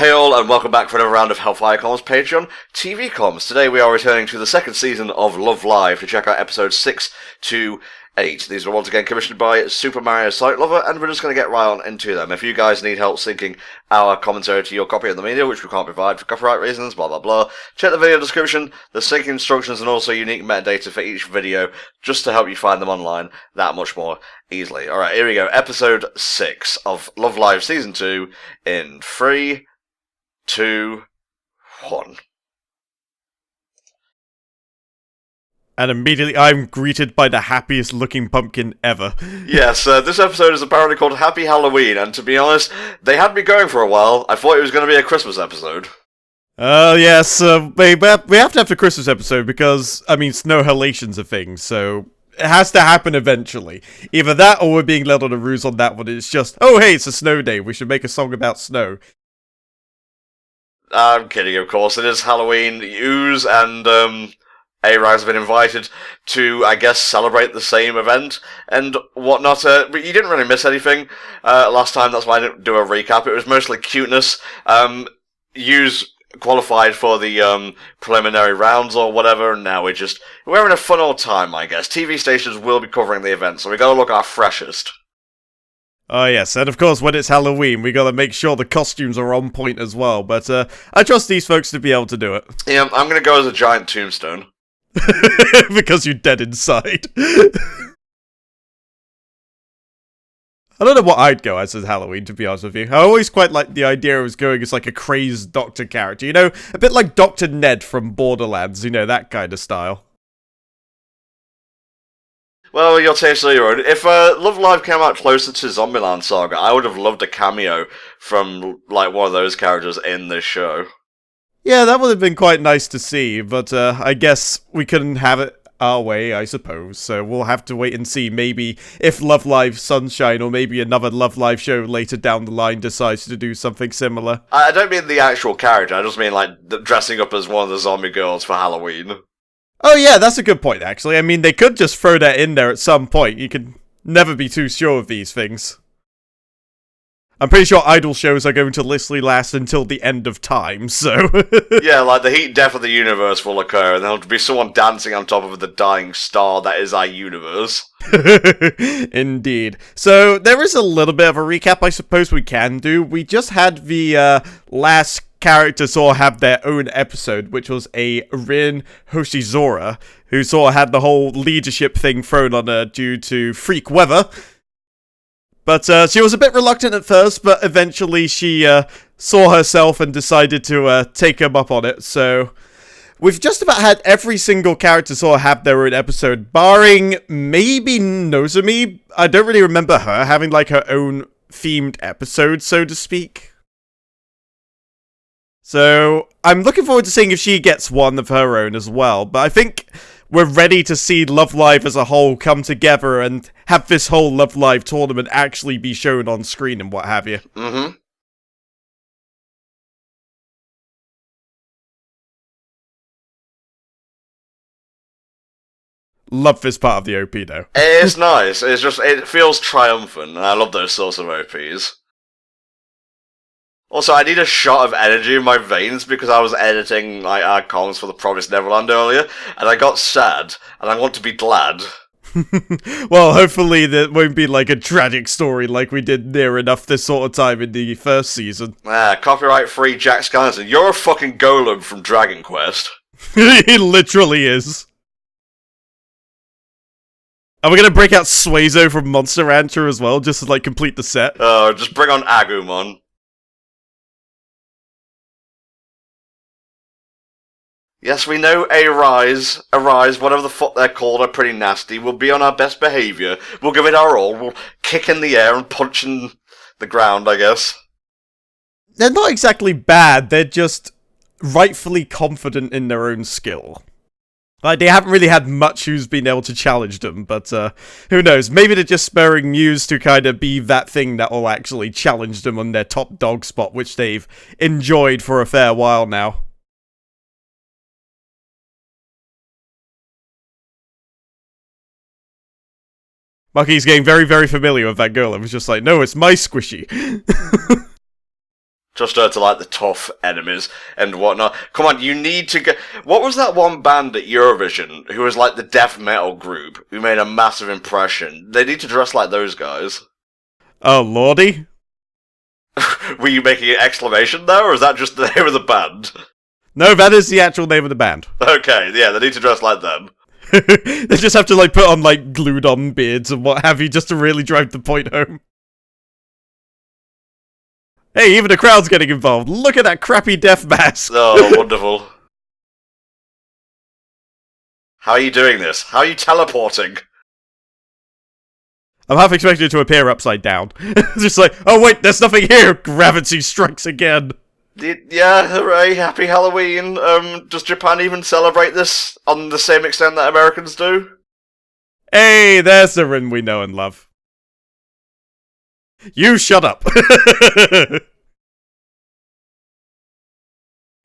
Hey all, and welcome back for another round of HellfireComms Patreon TV Comms. Today we are returning to the second season of Love Live to check out episodes 6 to 8. These were once again commissioned by Super Mario Site Lover, and we're just going to get right on into them. If you guys need help syncing our commentary to your copy of the media, which we can't provide for copyright reasons, blah blah blah, check the video description, the sync instructions, and also unique metadata for each video, just to help you find them online that much more easily. Alright, here we go. Episode 6 of Love Live Season 2 in 3, 2, 1. And immediately I'm greeted by the happiest looking pumpkin ever. Yes, this episode is apparently called Happy Halloween, and to be honest, they had me going for a while. I thought it was going to be a Christmas episode. Yes, we have to have the Christmas episode because, I mean, snow halation's a thing, so it has to happen eventually. Either that or we're being led on a ruse on that one. It's just, oh hey, it's a snow day, we should make a song about snow. I'm kidding, of course. It is Halloween. Ooze and A-Rise have been invited to, I guess, celebrate the same event and whatnot. But you didn't really miss anything last time. That's why I didn't do a recap. It was mostly cuteness. Ooze qualified for the preliminary rounds or whatever, and now we're having a fun old time, I guess. TV stations will be covering the event, so we gotta look our freshest. Oh yes, and of course when it's Halloween, we gotta make sure the costumes are on point as well, but I trust these folks to be able to do it. Yeah, I'm gonna go as a giant tombstone. Because you're dead inside. I don't know what I'd go as Halloween, to be honest with you. I always quite like the idea of going as like a crazed doctor character, you know? A bit like Dr. Ned from Borderlands, you know, that kind of style. Well, your taste is your own. If Love Live came out closer to Zombieland Saga, I would have loved a cameo from, like, one of those characters in this show. Yeah, that would have been quite nice to see, but I guess we couldn't have it our way, I suppose, so we'll have to wait and see maybe if Love Live Sunshine or maybe another Love Live show later down the line decides to do something similar. I don't mean the actual character, I just mean, like, dressing up as one of the zombie girls for Halloween. Oh yeah, that's a good point, actually. I mean, they could just throw that in there at some point. You can never be too sure of these things. I'm pretty sure idol shows are going to literally last until the end of time, so... Yeah, like, the heat death of the universe will occur, and there'll be someone dancing on top of the dying star that is our universe. Indeed. So, there is a little bit of a recap I suppose we can do. We just had the last characters sort of have their own episode, which was a Rin Hoshizora, who sort of had the whole leadership thing thrown on her due to freak weather. But she was a bit reluctant at first, but eventually she saw herself and decided to take him up on it. So we've just about had every single character sort of have their own episode, barring maybe Nozomi. I don't really remember her having like her own themed episode, so to speak. So, I'm looking forward to seeing if she gets one of her own as well, but I think we're ready to see Love Live as a whole come together and have this whole Love Live tournament actually be shown on screen and what have you. Mm-hmm. Love this part of the OP though. It's nice, it feels triumphant, and I love those sorts of OPs. Also, I need a shot of energy in my veins because I was editing like our comms for the Promised Neverland earlier, and I got sad, and I want to be glad. Well, hopefully that won't be like a tragic story like we did near enough this sort of time in the first season. Copyright-free Jack Skellington. You're a fucking golem from Dragon Quest. He literally is. Are we gonna break out Suezo from Monster Rancher as well, just to like complete the set? Oh, just bring on Agumon. Yes, we know A-Rise, whatever the fuck they're called, are pretty nasty. We'll be on our best behaviour. We'll give it our all. We'll kick in the air and punch in the ground, I guess. They're not exactly bad, they're just rightfully confident in their own skill. Like, they haven't really had much who's been able to challenge them, but who knows, maybe they're just spurring Muse to kind of be that thing that will actually challenge them on their top dog spot, which they've enjoyed for a fair while now. Maki's getting very, very familiar with that girl. It was just like, no, it's my squishy. Just to like the tough enemies and whatnot. Come on, you need to get. What was that one band at Eurovision who was like the death metal group who made a massive impression? They need to dress like those guys. Oh, lordy. Were you making an exclamation there, or is that just the name of the band? No, that is the actual name of the band. Okay, yeah, they need to dress like them. They just have to like put on like glued on beards and what have you just to really drive the point home. Hey, even the crowd's getting involved. Look at that crappy death mask. Oh, wonderful. How are you doing this? How are you teleporting? I'm half expecting it to appear upside down. Just like, oh wait, there's nothing here! Gravity strikes again. Yeah, hooray, happy Halloween. Does Japan even celebrate this on the same extent that Americans do? Hey, there's the Rin we know and love. You shut up.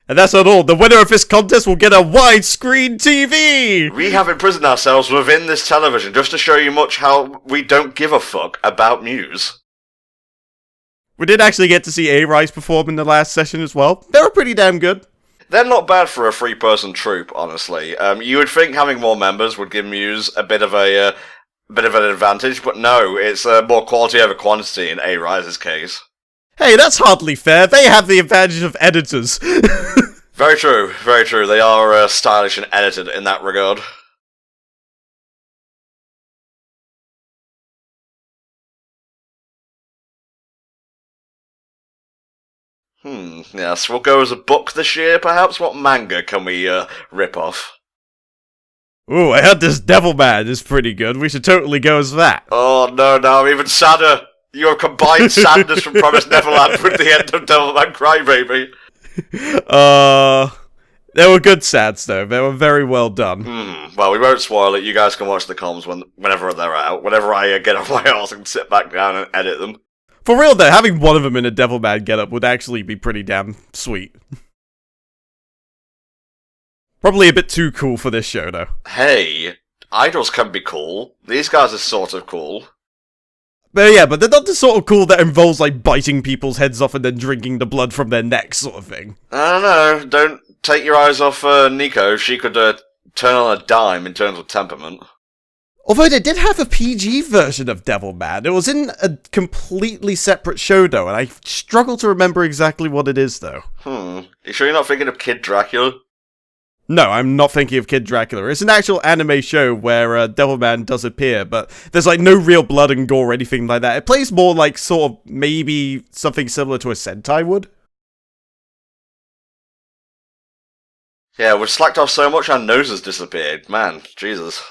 And that's not all. The winner of this contest will get a widescreen TV! We have imprisoned ourselves within this television just to show you much how we don't give a fuck about news. We did actually get to see A-Rise perform in the last session as well. They were pretty damn good. They're not bad for a three-person troupe, honestly. You would think having more members would give Muse a bit of an advantage, but no, it's more quality over quantity in A-Rise's case. Hey, that's hardly fair. They have the advantage of editors. Very true, very true. They are stylish and edited in that regard. Yes, we'll go as a book this year, perhaps? What manga can we rip off? Ooh, I heard this Devilman is pretty good. We should totally go as that. Oh, no, I'm even sadder. You have combined sadness from Promised Neverland with the end of Devilman Crybaby. They were good sads, though. They were very well done. Well, we won't spoil it. You guys can watch the comms whenever they're out. Whenever I get off my arse and sit back down and edit them. For real, though, having one of them in a Devilman getup would actually be pretty damn sweet. Probably a bit too cool for this show, though. Hey, idols can be cool. These guys are sort of cool. But yeah, but they're not the sort of cool that involves, like, biting people's heads off and then drinking the blood from their necks sort of thing. I don't know. Don't take your eyes off Nico. She could turn on a dime in terms of temperament. Although they did have a PG version of Devilman. It was in a completely separate show, though, and I struggle to remember exactly what it is, though. You sure you're not thinking of Kid Dracula? No, I'm not thinking of Kid Dracula. It's an actual anime show where Devilman does appear, but there's like no real blood and gore or anything like that. It plays more like sort of maybe something similar to a Sentai would. Yeah, we've slacked off so much our noses disappeared. Man, Jesus.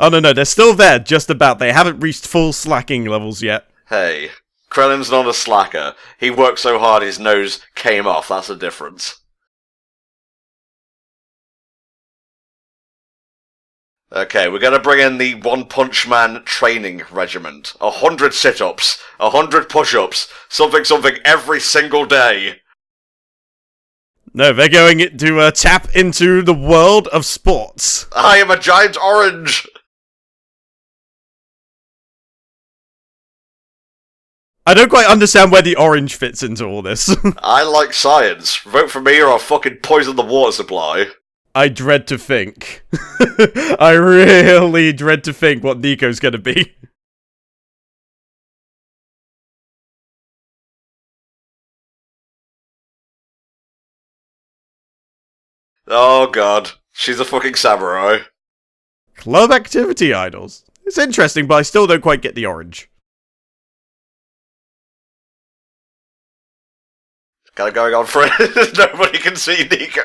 Oh no, they're still there, just about. They haven't reached full slacking levels yet. Hey, Krellin's not a slacker. He worked so hard his nose came off, that's the difference. Okay, we're gonna bring in the One Punch Man training regiment. 100 sit-ups, 100 push-ups, something every single day. No, they're going to tap into the world of sports. I am a giant orange! I don't quite understand where the orange fits into all this. I like science. Vote for me or I'll fucking poison the water supply. I dread to think. I really dread to think what Nico's gonna be. Oh god, she's a fucking samurai. Club activity idols. It's interesting, but I still don't quite get the orange. Kinda going on for it. Nobody can see Nico.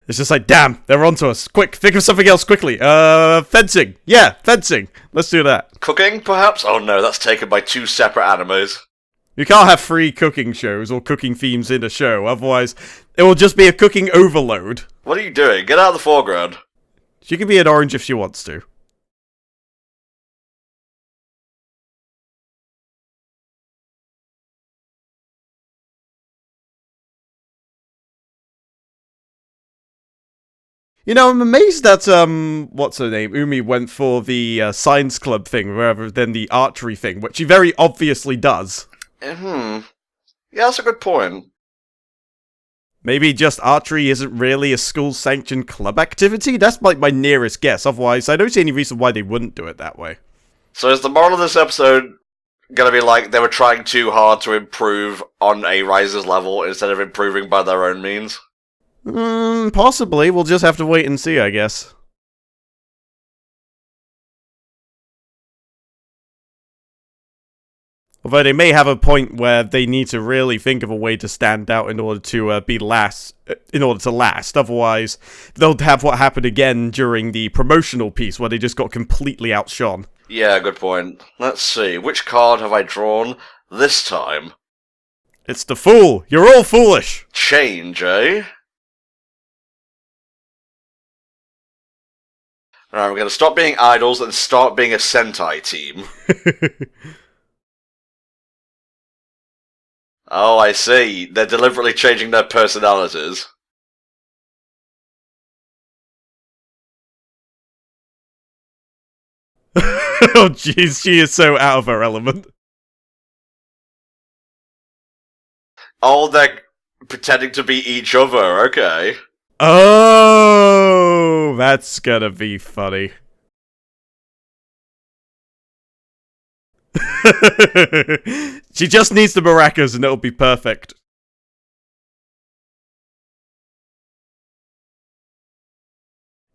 It's just like, damn, they're onto us. Quick, think of something else quickly. Fencing. Yeah, fencing. Let's do that. Cooking, perhaps? Oh no, that's taken by two separate animes. You can't have 3 cooking shows or cooking themes in a show, otherwise it will just be a cooking overload. What are you doing? Get out of the foreground. She can be an orange if she wants to. You know, I'm amazed that, what's her name, Umi went for the science club thing rather than the archery thing, which she very obviously does. Yeah, that's a good point. Maybe just archery isn't really a school-sanctioned club activity? That's like my nearest guess. Otherwise, I don't see any reason why they wouldn't do it that way. So is the moral of this episode gonna be like they were trying too hard to improve on A Rise's level instead of improving by their own means? Possibly. We'll just have to wait and see, I guess. Although they may have a point where they need to really think of a way to stand out in order to be last. In order to last, otherwise they'll have what happened again during the promotional piece where they just got completely outshone. Yeah, good point. Let's see, which card have I drawn this time? It's the Fool. You're all foolish. Change, eh? Alright, we're gonna stop being idols and start being a Sentai team. Oh, I see. They're deliberately changing their personalities. Oh jeez, she is so out of her element. Oh, they're pretending to be each other, okay. Oh, that's gonna be funny. She just needs the maracas and it'll be perfect.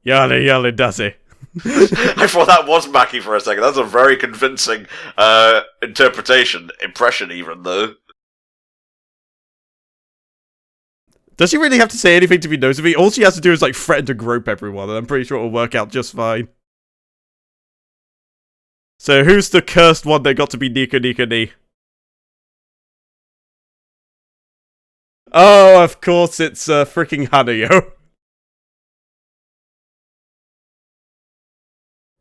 Yalla yalla does it. I thought that was Maki for a second. That's a very convincing impression even, though. Does she really have to say anything to be nosy? All she has to do is like threaten to grope everyone, and I'm pretty sure it'll work out just fine. So who's the cursed one that got to be Nika Nika Ni? Oh, of course it's freaking Hanayo.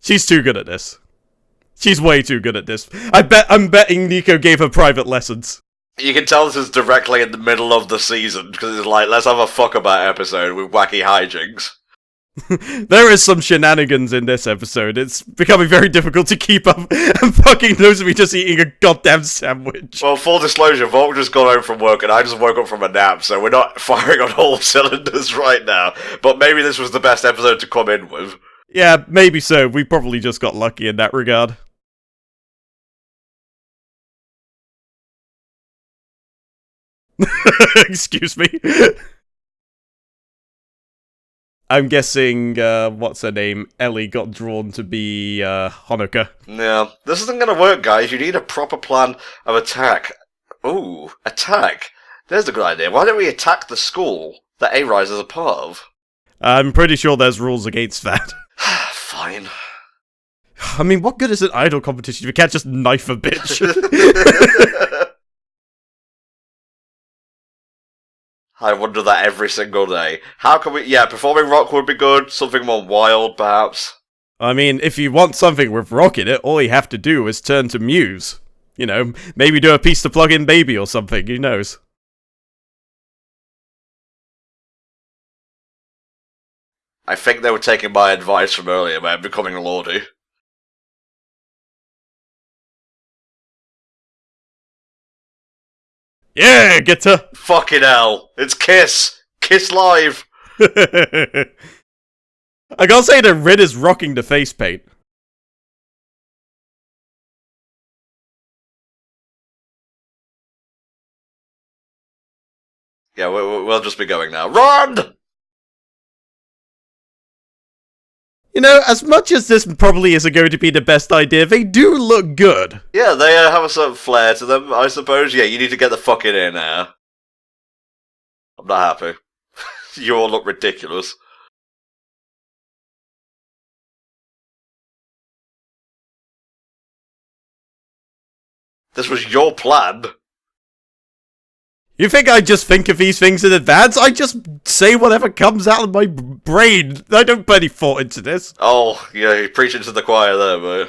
She's too good at this. She's way too good at this. I'm betting Nico gave her private lessons. You can tell this is directly in the middle of the season, because it's like, let's have a fuck about episode with wacky hijinks. There is some shenanigans in this episode. It's becoming very difficult to keep up, and fucking Nozomi just eating a goddamn sandwich. Well, full disclosure, Volk just got home from work and I just woke up from a nap, so we're not firing on all cylinders right now. But maybe this was the best episode to come in with. Yeah, maybe so. We probably just got lucky in that regard. Excuse me. I'm guessing, what's her name? Ellie got drawn to be, Honoka. Yeah, this isn't gonna work, guys. You need a proper plan of attack. Ooh, attack. There's a good idea. Why don't we attack the school that A-Rise is a part of? I'm pretty sure there's rules against that. Fine. I mean, what good is an idol competition if you can't just knife a bitch? I wonder that every single day. How can we... Yeah, performing rock would be good. Something more wild, perhaps. I mean, if you want something with rock in it, all you have to do is turn to Muse. You know, maybe do a piece to plug in Baby or something, who knows? I think they were taking my advice from earlier about becoming Lordy. Yeah, get her! Fucking hell. It's Kiss. Kiss Live. I gotta say that Rin is rocking the face paint. Yeah, we'll just be going now. Run! You know, as much as this probably isn't going to be the best idea, they do look good. Yeah, they have a certain flair to them, I suppose. Yeah, you need to get the fucking in there. I'm not happy. You all look ridiculous. This was your plan. You think I just think of these things in advance? I just say whatever comes out of my brain. I don't put any thought into this. Oh, yeah, you're preaching to the choir there, mate.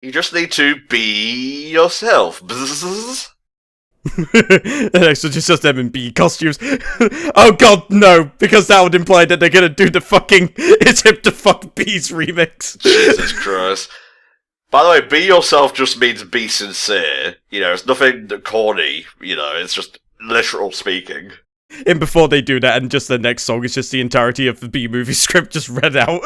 You just need to be yourself. Bzzz. So just them in bee costumes. Oh god, no, because that would imply that they're gonna do the fucking It's Hip to Fuck Bees remix. Jesus Christ. By the way, be yourself just means be sincere. You know, it's nothing corny, you know, it's just literal speaking. And before they do that, and just the next song is just the entirety of the B-movie script just read out.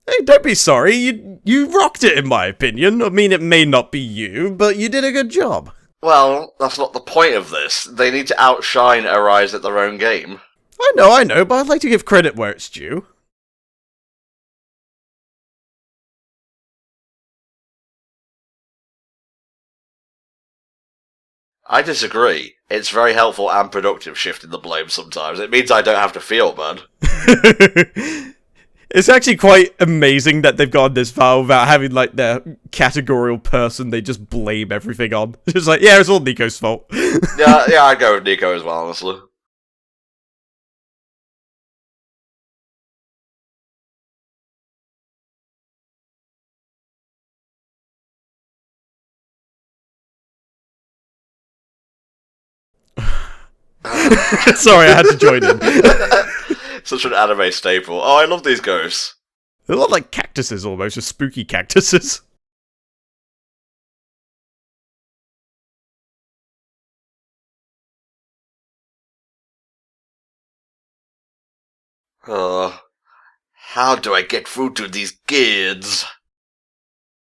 Hey, don't be sorry. You rocked it, in my opinion. I mean, it may not be you, but you did a good job. Well, that's not the point of this. They need to outshine Arise at their own game. I know, but I'd like to give credit where it's due. I disagree. It's very helpful and productive shifting the blame sometimes. It means I don't have to feel bad. It's actually quite amazing that they've gone this far without having, like, their categorical person they just blame everything on. It's just like, yeah, it's all Nico's fault. yeah, I'd go with Nico as well, honestly. Sorry, I had to join in. Such an anime staple. Oh, I love these ghosts. They look like cactuses almost, just spooky cactuses. How do I get through to these kids?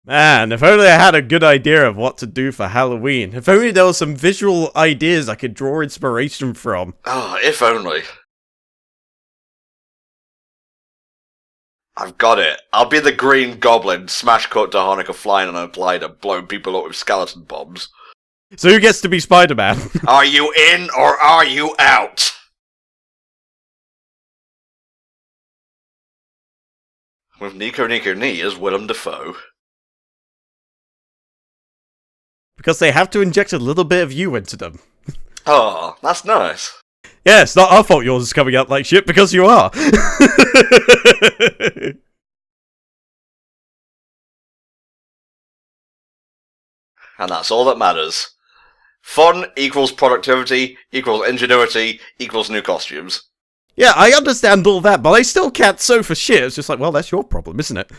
Man, if only I had a good idea of what to do for Halloween. If only there was some visual ideas I could draw inspiration from. Oh, if only. I've got it. I'll be the Green Goblin, smash cut to Hanukkah flying on a glider, blowing people up with skeleton bombs. So who gets to be Spider-Man? Are you in or are you out? With Nico Nee as Willem Dafoe. Because they have to inject a little bit of you into them. Oh, that's nice. Yeah, it's not our fault yours is coming out like shit, because you are. And that's all that matters. Fun equals productivity, equals ingenuity, equals new costumes. Yeah, I understand all that, but I still can't sew for shit. It's just like, well, that's your problem, isn't it?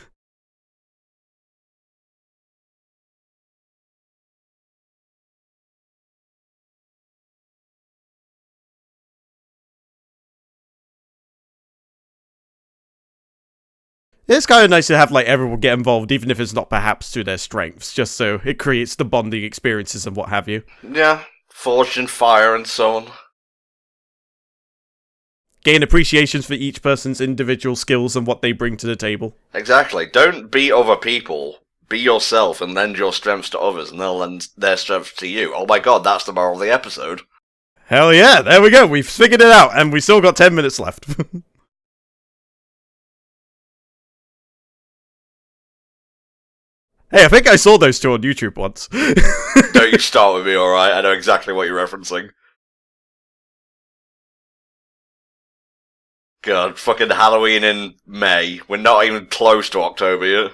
It's kind of nice to have, like, everyone get involved, even if it's not perhaps to their strengths, just so it creates the bonding experiences and what have you. Yeah, forged in fire and so on. Gain appreciations for each person's individual skills and what they bring to the table. Exactly. Don't be other people. Be yourself and lend your strengths to others, and they'll lend their strengths to you. Oh my god, that's the moral of the episode. Hell yeah, there we go, we've figured it out, and we still got 10 minutes left. Hey, I think I saw those two on YouTube once. Don't you start with me, alright? I know exactly what you're referencing. God, fucking Halloween in May. We're not even close to October yet.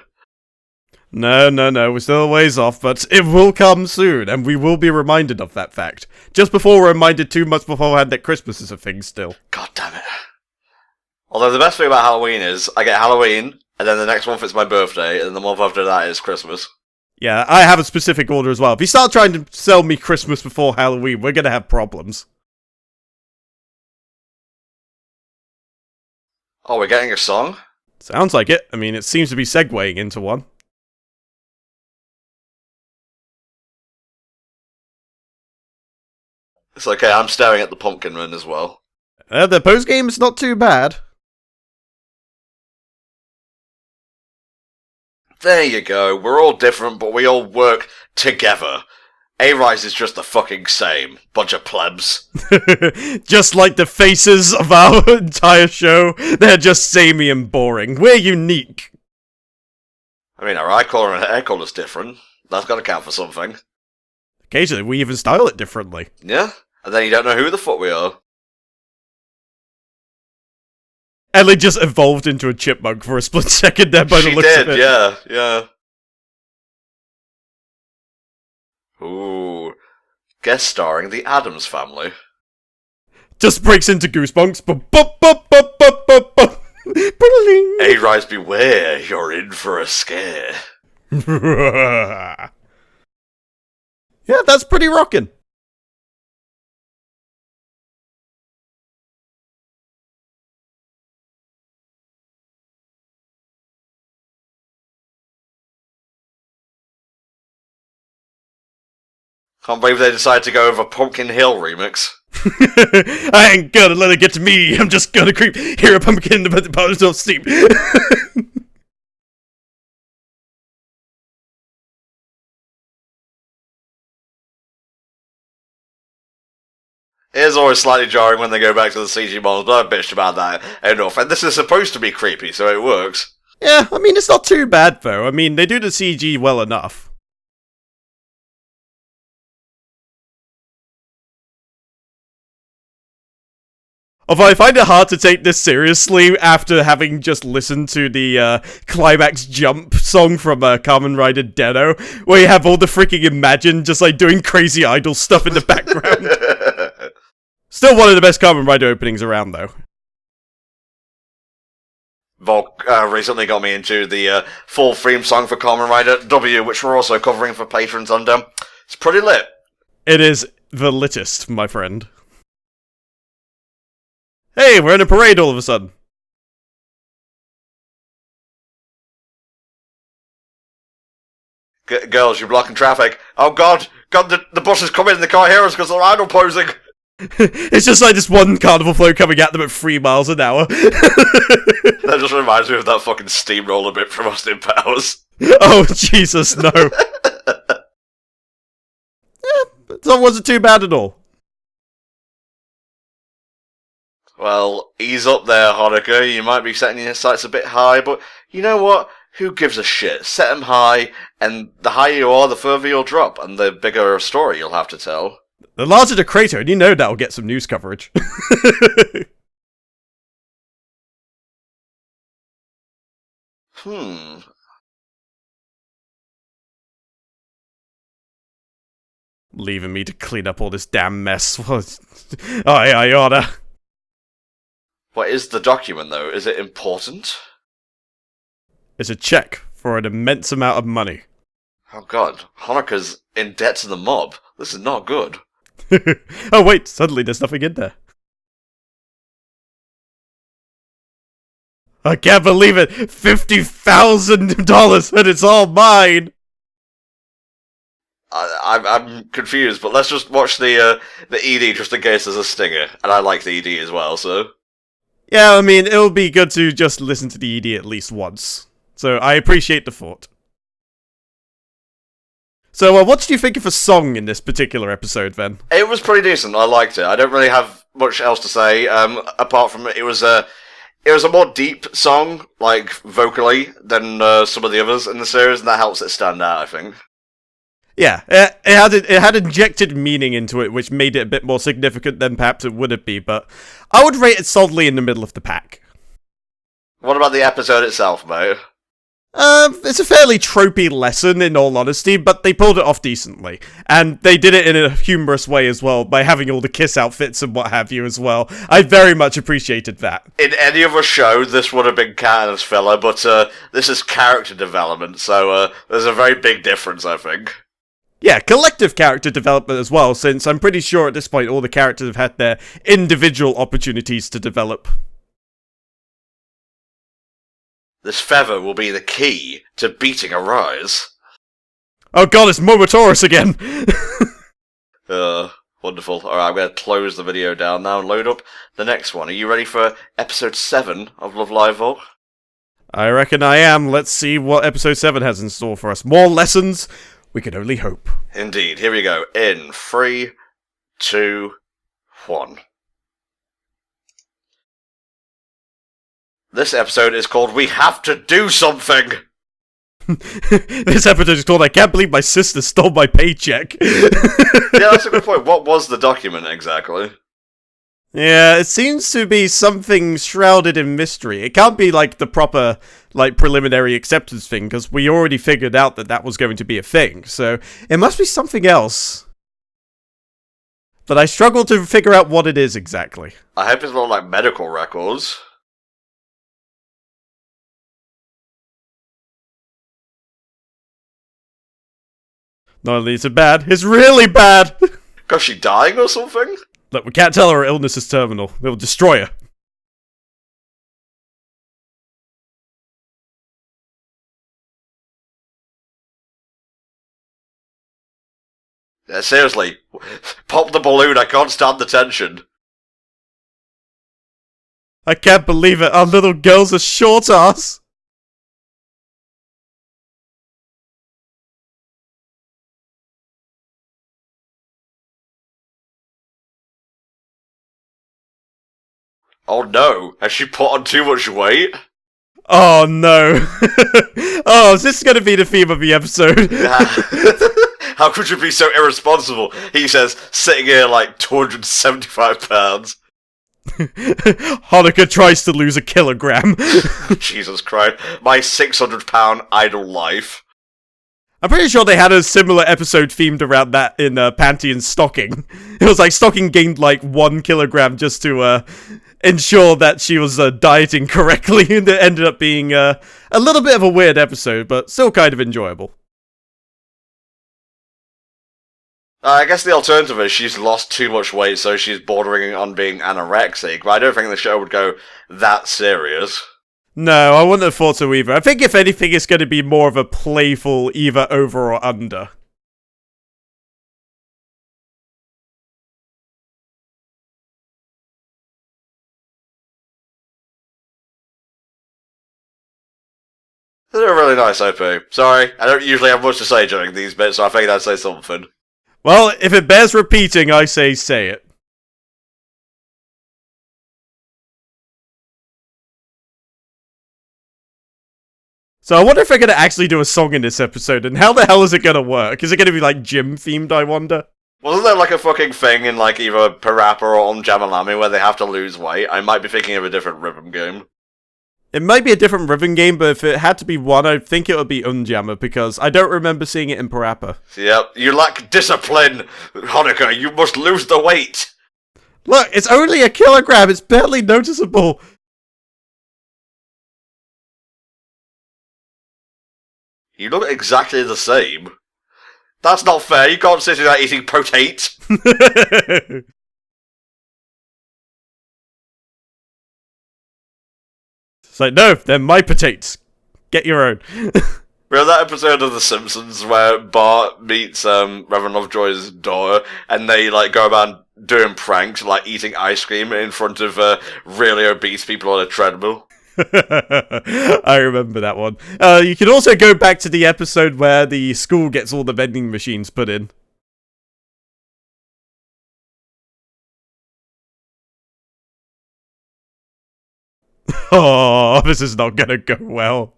No, we're still a ways off, but it will come soon, and we will be reminded of that fact. Just before we're reminded 2 months beforehand that Christmas is a thing still. God damn it. Although the best thing about Halloween is, I get Halloween, and then the next month is my birthday, and the month after that is Christmas. Yeah, I have a specific order as well. If you start trying to sell me Christmas before Halloween, we're gonna have problems. Oh, we're getting a song? Sounds like it. I mean, it seems to be segueing into one. It's okay, I'm staring at the Pumpkin Man as well. The post-game is not too bad. There you go, we're all different, but we all work together. A-Rise is just the fucking same. Bunch of plebs. Just like the faces of our entire show, they're just samey and boring. We're unique. I mean, our eye colour and hair colour's different. That's gotta count for something. Occasionally, we even style it differently. Yeah? And then you don't know who the fuck we are. Ellie just evolved into a chipmunk for a split second there by the looks of it. She did, yeah. Ooh. Guest starring the Addams Family. just breaks into goosebumps. Hey, Rise, beware, you're in for a scare. Yeah, that's pretty rockin'. Can't believe they decided to go with a Pumpkin Hill remix. I ain't gonna let it get to me. I'm just gonna creep. Hear a pumpkin about the powders of steam. It is always slightly jarring when they go back to the CG models, but I've bitched about that enough. And this is supposed to be creepy, so it works. Yeah, I mean, it's not too bad, though. I mean, they do the CG well enough. Although I find it hard to take this seriously after having just listened to the climax jump song from Kamen Rider Deno, where you have all the freaking Imagine just like doing crazy idol stuff in the background. Still one of the best Kamen Rider openings around, though. Volk recently got me into the full theme song for Kamen Rider W, which we're also covering for patrons under. It's pretty lit. It is the littest, my friend. Hey, we're in a parade all of a sudden. Girls, you're blocking traffic. Oh god, the bus is coming in the car here because they're idol posing. It's just like this one carnival float coming at them at 3 miles an hour. That just reminds me of that fucking steamroller bit from Austin Powers. Oh, Jesus, no. That wasn't too bad at all. Well, ease up there, Hanukkah. You might be setting your sights a bit high, but you know what? Who gives a shit? Set them high, and the higher you are, the further you'll drop, and the bigger a story you'll have to tell. The larger the crater, and you know that'll get some news coverage. Leaving me to clean up all this damn mess. I oughta. What is the document, though? Is it important? It's a check for an immense amount of money. Oh god, Hanukkah's in debt to the mob. This is not good. Oh wait, suddenly there's nothing in there. I can't believe it! $50,000 and it's all mine! I'm confused, but let's just watch the ED just in case there's a stinger. And I like the ED as well, so... Yeah, I mean, it'll be good to just listen to the ED at least once. So I appreciate the thought. So, what did you think of a song in this particular episode, then? It was pretty decent. I liked it. I don't really have much else to say, apart from it was a more deep song, like, vocally, than some of the others in the series, and that helps it stand out, I think. Yeah, it had injected meaning into it, which made it a bit more significant than perhaps it would have been, but I would rate it solidly in the middle of the pack. What about the episode itself, mate? It's a fairly tropey lesson, in all honesty, but they pulled it off decently. And they did it in a humorous way as well, by having all the Kiss outfits and what have you as well. I very much appreciated that. In any other show, this would have been Canon's filler, but this is character development, so there's a very big difference, I think. Yeah, collective character development as well, since I'm pretty sure at this point all the characters have had their individual opportunities to develop. This feather will be the key to beating a rise. Oh god, it's Momotaurus again! Wonderful. Alright, I'm going to close the video down now and load up the next one. Are you ready for episode 7 of Love Live, Volk? I reckon I am. Let's see what episode 7 has in store for us. More lessons? We can only hope. Indeed. Here we go. In 3, 2, 1. This episode is called We Have to Do Something! This episode is called I Can't Believe My Sister Stole My Paycheck. Yeah, that's a good point. What was the document exactly? Yeah, it seems to be something shrouded in mystery. It can't be like the proper, like, preliminary acceptance thing, because we already figured out that that was going to be a thing, so it must be something else. but I struggle to figure out what it is exactly. I hope it's not like medical records. Not only is it bad, it's really bad! Is she dying or something? Look, we can't tell her illness is terminal. It'll destroy her. Yeah, seriously, pop the balloon, I can't stand the tension. I can't believe it, our little girl's a short ass! Oh no, has she put on too much weight? Oh no. Oh, is this gonna be the theme of the episode? How could you be so irresponsible? He says, sitting here like 275 pounds. Hanukkah tries to lose a kilogram. Jesus Christ. My 600-pound idle life. I'm pretty sure they had a similar episode themed around that in Panty and Stocking. It was like Stocking gained like 1 kilogram just to ensure that she was dieting correctly, and it ended up being a little bit of a weird episode, but still kind of enjoyable. I guess the alternative is she's lost too much weight, so she's bordering on being anorexic, but I don't think the show would go that serious. No, I wouldn't have thought so either. I think if anything, it's going to be more of a playful either over or under. They're a really nice OP. Sorry, I don't usually have much to say during these bits, so I figured I'd say something. Well, if it bears repeating, I say it. So I wonder if they're going to actually do a song in this episode, and how the hell is it going to work? Is it going to be like gym-themed, I wonder? Wasn't there like a fucking thing in like either Parappa or Jamalami where they have to lose weight? I might be thinking of a different rhythm game. It might be a different rhythm game, but if it had to be one, I think it would be Unjammer, because I don't remember seeing it in Parappa. Yep, you lack discipline, Hanukkah, you must lose the weight! Look, it's only a kilogram, it's barely noticeable! You look exactly the same. That's not fair, you can't sit there eating potato. It's like, no, they're my potatoes. Get your own. Remember that episode of The Simpsons where Bart meets Reverend Lovejoy's daughter, and they like go around doing pranks, like eating ice cream in front of really obese people on a treadmill? I remember that one. You can also go back to the episode where the school gets all the vending machines put in. Oh, this is not gonna go well.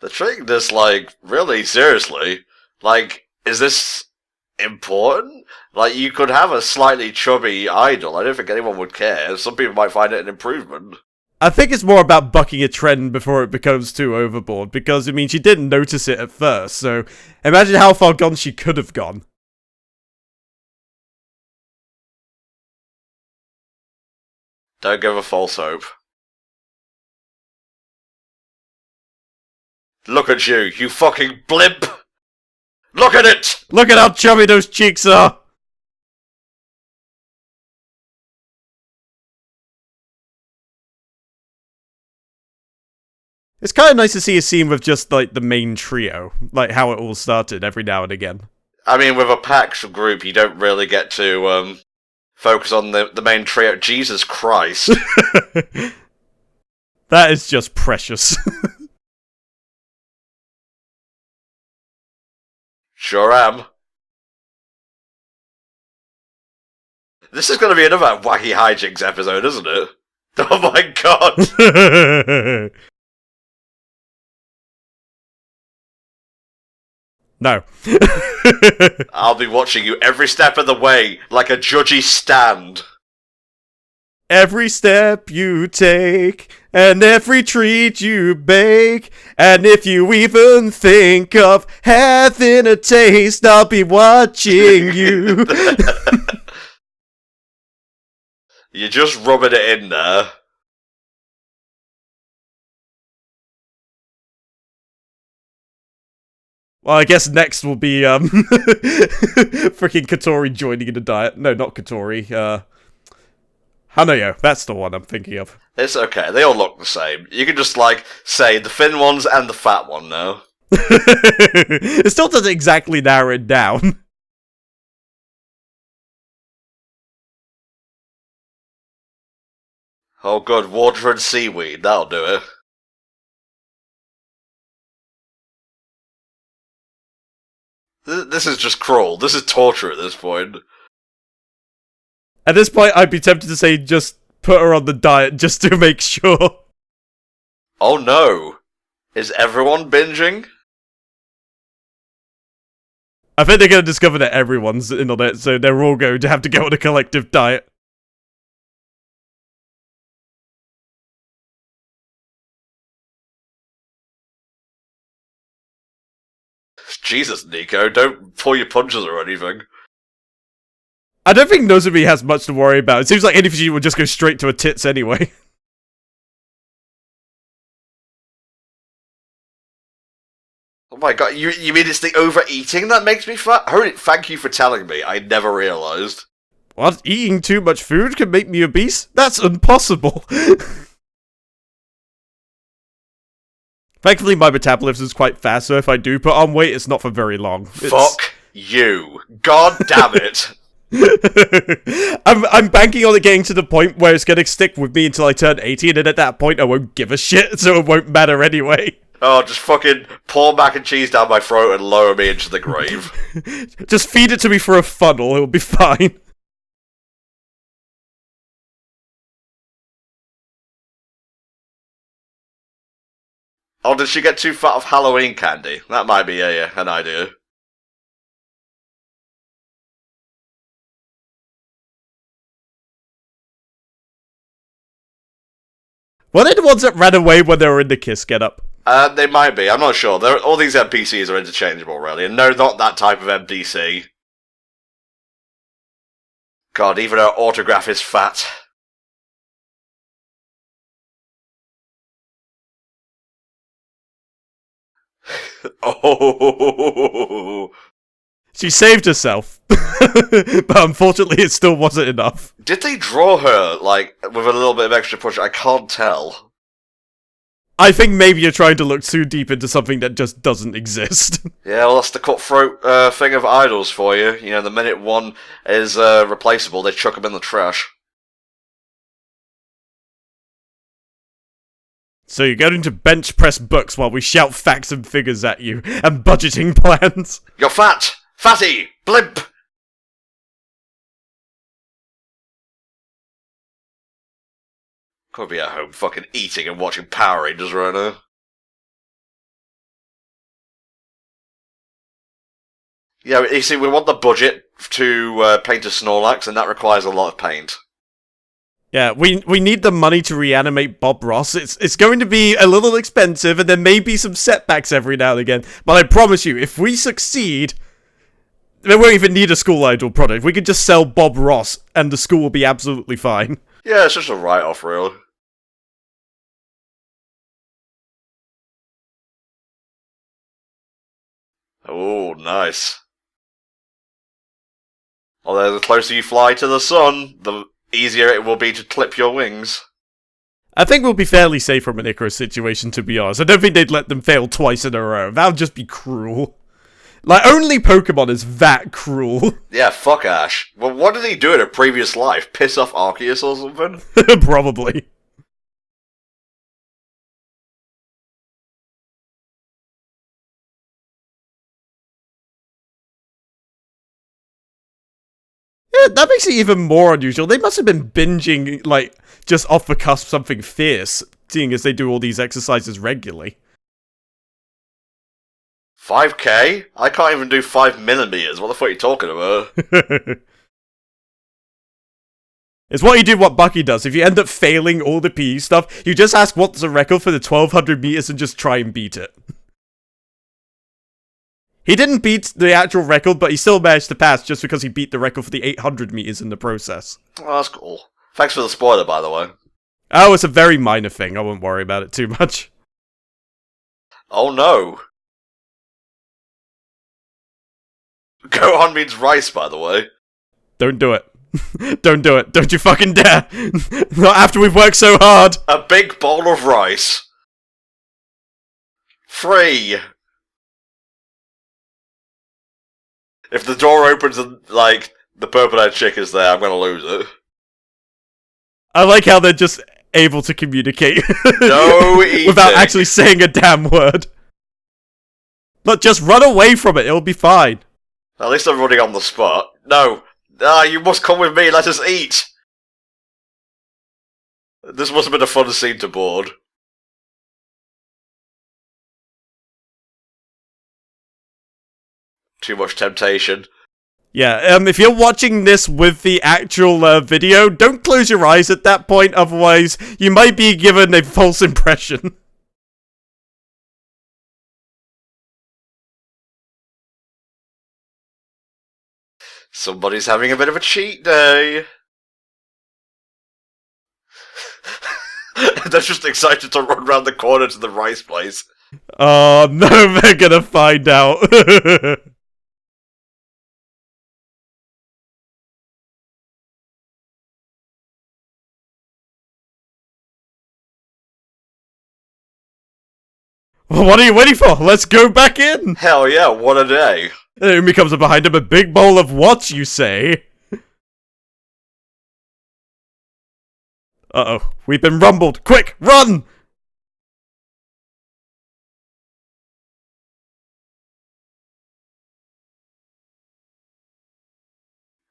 They're treating this, like, really seriously. Like, is this important? Like, you could have a slightly chubby idol. I don't think anyone would care. Some people might find it an improvement. I think it's more about bucking a trend before it becomes too overboard, because, I mean, she didn't notice it at first, so imagine how far gone she could have gone. Don't give her false hope. Look at you, you fucking blimp! Look at it! Look at how chubby those cheeks are! It's kind of nice to see a scene with just, like, the main trio. Like, how it all started every now and again. I mean, with a packed group, you don't really get to, focus on the main trio. Jesus Christ. That is just precious. Sure am. This is going to be another wacky hijinks episode, isn't it? Oh my god! No. I'll be watching you every step of the way, like a judgy stand. Every step you take, and every treat you bake, and if you even think of having a taste, I'll be watching you. You're just rubbing it in there. Well, I guess next will be, freaking Katori joining in the diet. No, not Katori, Hanayo, that's the one I'm thinking of. It's okay, they all look the same. You can just, like, say the thin ones and the fat one now. It still doesn't exactly narrow it down. Oh good, water and seaweed, that'll do it. This is just cruel. This is torture at this point. At this point, I'd be tempted to say just put her on the diet just to make sure. Oh no. Is everyone binging? I think they're going to discover that everyone's in on it, so they're all going to have to go on a collective diet. Jesus, Nico, don't pull your punches or anything. I don't think Nozomi has much to worry about. It seems like anything would just go straight to her tits anyway. Oh my god, you mean it's the overeating that makes me fat? Thank you for telling me, I never realised. What? Eating too much food can make me obese? That's impossible. Thankfully, my metabolism is quite fast, so if I do put on weight, it's not for very long. Fuck you. God damn it. I'm banking on it getting to the point where it's gonna stick with me until I turn 80, and then at that point I won't give a shit, so it won't matter anyway. Oh, just fucking pour mac and cheese down my throat and lower me into the grave. Just feed it to me for a funnel, it'll be fine. Oh, did she get too fat of Halloween candy? That might be an idea. Were they the ones that ran away when they were in the Kiss get-up? They might be, I'm not sure. All these NPCs are interchangeable, really, and no, not that type of NPC. God, even her autograph is fat. Oh. She saved herself. But unfortunately it still wasn't enough. Did they draw her, like, with a little bit of extra push? I can't tell. I think maybe you're trying to look too deep into something that just doesn't exist. Yeah, well, that's the cutthroat thing of idols for you. You know, the minute one is replaceable, they chuck them in the trash. So you're going to bench press books while we shout facts and figures at you, and budgeting plans. You're fat! Fatty! Blimp! Could be at home fucking eating and watching Power Rangers right now. Yeah, you see, we want the budget to paint a Snorlax, and that requires a lot of paint. Yeah, we need the money to reanimate Bob Ross. It's going to be a little expensive, and there may be some setbacks every now and again. But I promise you, if we succeed, we won't even need a school idol product. We could just sell Bob Ross, and the school will be absolutely fine. Yeah, it's just a write-off, really. Oh, nice. Although the closer you fly to the sun, the easier it will be to clip your wings. I think we'll be fairly safe from an Icarus situation, to be honest. I don't think they'd let them fail twice in a row. That would just be cruel. Like, only Pokemon is that cruel. Yeah, fuck Ash. Well, what did he do in a previous life? Piss off Arceus or something? Probably. Yeah, that makes it even more unusual. They must have been binging, like, just off the cusp something fierce, seeing as they do all these exercises regularly. 5k? I can't even do 5 millimeters. What the fuck are you talking about? It's what you do, what Bucky does. If you end up failing all the PE stuff, you just ask what's the record for the 1200 meters and just try and beat it. He didn't beat the actual record, but he still managed to pass just because he beat the record for the 800 meters in the process. Oh, that's cool. Thanks for the spoiler, by the way. Oh, it's a very minor thing. I wouldn't worry about it too much. Oh no. Gohan means rice, by the way. Don't do it. Don't do it. Don't you fucking dare. Not after we've worked so hard. A big bowl of rice. 3. If the door opens and, like, the purple-haired chick is there, I'm gonna lose it. I like how they're just able to communicate. No eating. Without actually saying a damn word. But just run away from it. It'll be fine. At least I'm running on the spot. No. You must come with me. Let us eat. This must have been a fun scene to board. Too much temptation. Yeah, if you're watching this with the actual video, don't close your eyes at that point, otherwise you might be given a false impression. Somebody's having a bit of a cheat day. They're just excited to run round the corner to the rice place. Oh no, they're gonna find out. What are you waiting for? Let's go back in! Hell yeah, what a day. Umi comes up behind him, a big bowl of what, you say? Uh-oh, we've been rumbled. Quick, run!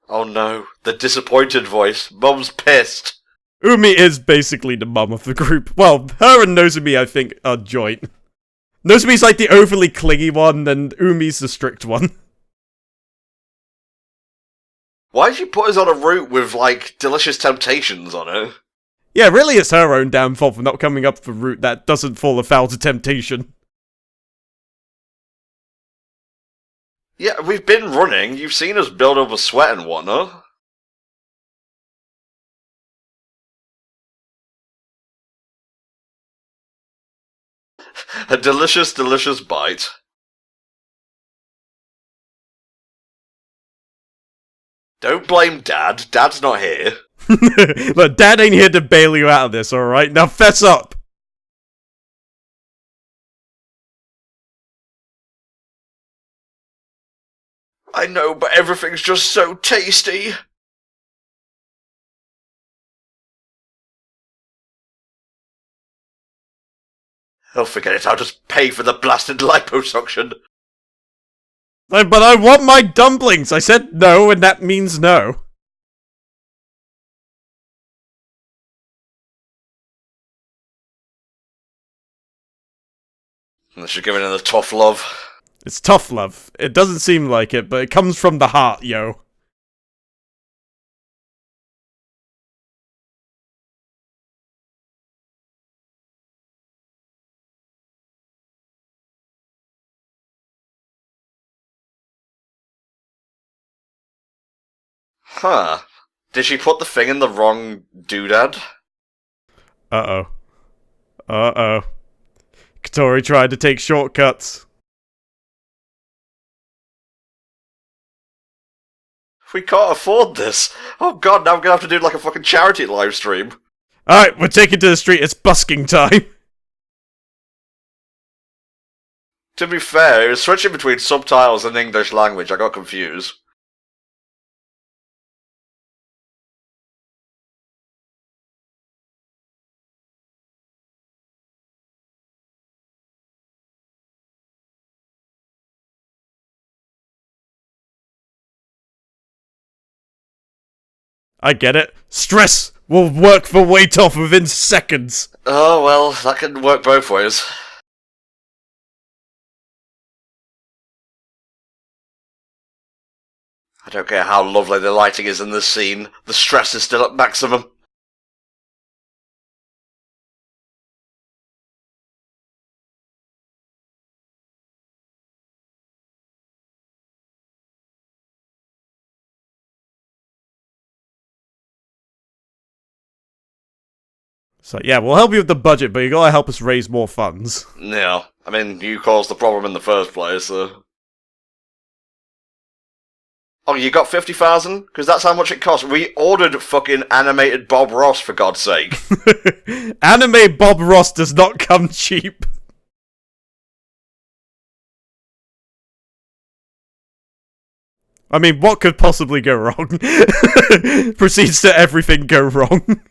Oh no, the disappointed voice. Mum's pissed. Umi is basically the mum of the group. Well, her and Nozomi, I think, are joint. Nozomi's like the overly clingy one, and Umi's the strict one. Why'd you put us on a route with, like, delicious temptations on it? Yeah, really it's her own damn fault for not coming up with a route that doesn't fall afoul to temptation. Yeah, we've been running. You've seen us build up a sweat and whatnot. A delicious, delicious bite. Don't blame Dad. Dad's not here. Look, Dad ain't here to bail you out of this, alright? Now fess up! I know, but everything's just so tasty. Oh, forget it. I'll just pay for the blasted liposuction. But I want my dumplings! I said no, and that means no. Unless you're giving it a tough love. It's tough love. It doesn't seem like it, but it comes from the heart, yo. Huh. Did she put the thing in the wrong doodad? Uh-oh. Uh-oh. Katori tried to take shortcuts. We can't afford this. Oh god, now I'm gonna have to do like a fucking charity live stream. Alright, we're taking to the street. It's busking time. To be fair, it was switching between subtitles and English language. I got confused. I get it. Stress will work the weight off within seconds. Oh well, that can work both ways. I don't care how lovely the lighting is in this scene, the stress is still at maximum. So yeah, we'll help you with the budget, but you gotta help us raise more funds. Yeah, I mean, you caused the problem in the first place, so... Oh, you got 50,000? Because that's how much it cost. We ordered fucking animated Bob Ross, for God's sake. Anime Bob Ross does not come cheap. I mean, what could possibly go wrong? Proceeds to everything go wrong.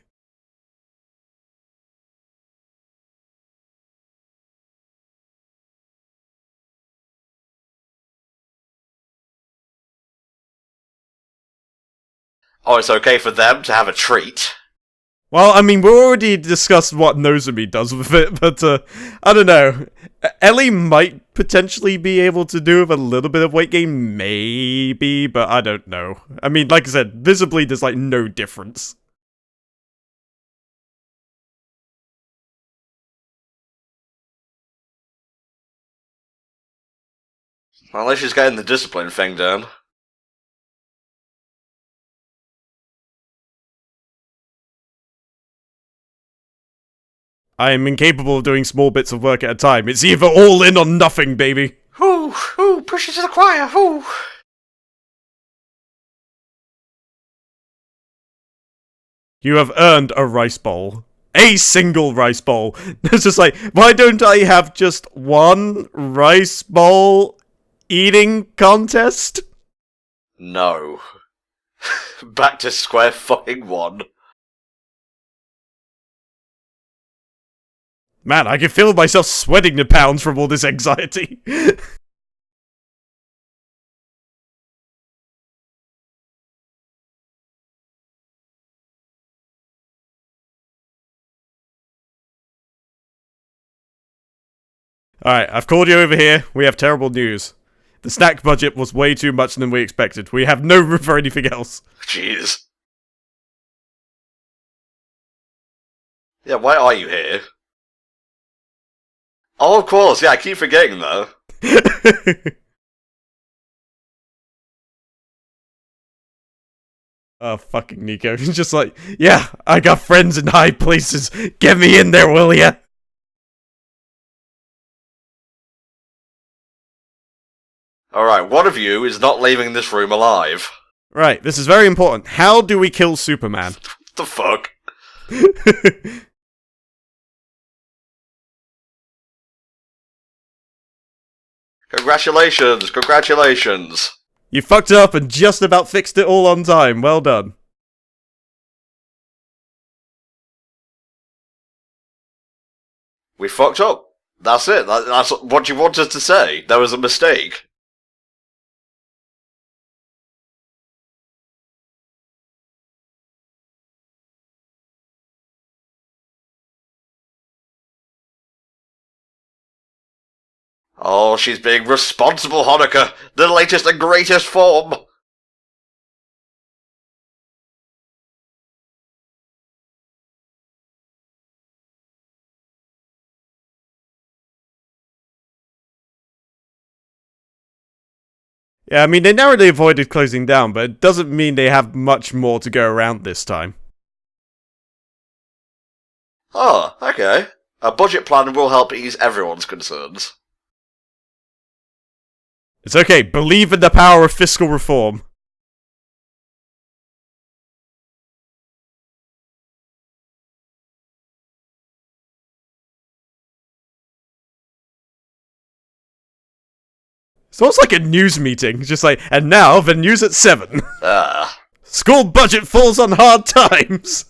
Oh, it's okay for them to have a treat. Well, I mean, we already discussed what Nozomi does with it, but, I don't know. Ellie might potentially be able to do with a little bit of weight gain, maybe, but I don't know. I mean, like I said, visibly there's, like, no difference. Well, at least she's getting the discipline thing done. I am incapable of doing small bits of work at a time. It's either all in or nothing, baby. Ooh, push it to the choir, ooh. You have earned a rice bowl. A single rice bowl. It's just like, why don't I have just one rice bowl eating contest? No. Back to square fucking one. Man, I can feel myself sweating the pounds from all this anxiety. Alright, I've called you over here. We have terrible news. The snack budget was way too much than we expected. We have no room for anything else. Jeez. Yeah, why are you here? Oh, of course, yeah, I keep forgetting though. Oh, fucking Nico. He's just like, yeah, I got friends in high places. Get me in there, will ya? Alright, one of you is not leaving this room alive. Right, this is very important. How do we kill Superman? What the fuck? Congratulations, congratulations. You fucked up and just about fixed it all on time. Well done. We fucked up. That's it. That's what you wanted to say. There was a mistake. Oh, she's being responsible, Hanukkah. The latest and greatest form. Yeah, I mean, they narrowly avoided closing down, but it doesn't mean they have much more to go around this time. Oh, okay. A budget plan will help ease everyone's concerns. It's okay, believe in the power of fiscal reform. It's almost like a news meeting, just like, and now the news at 7. School budget falls on hard times.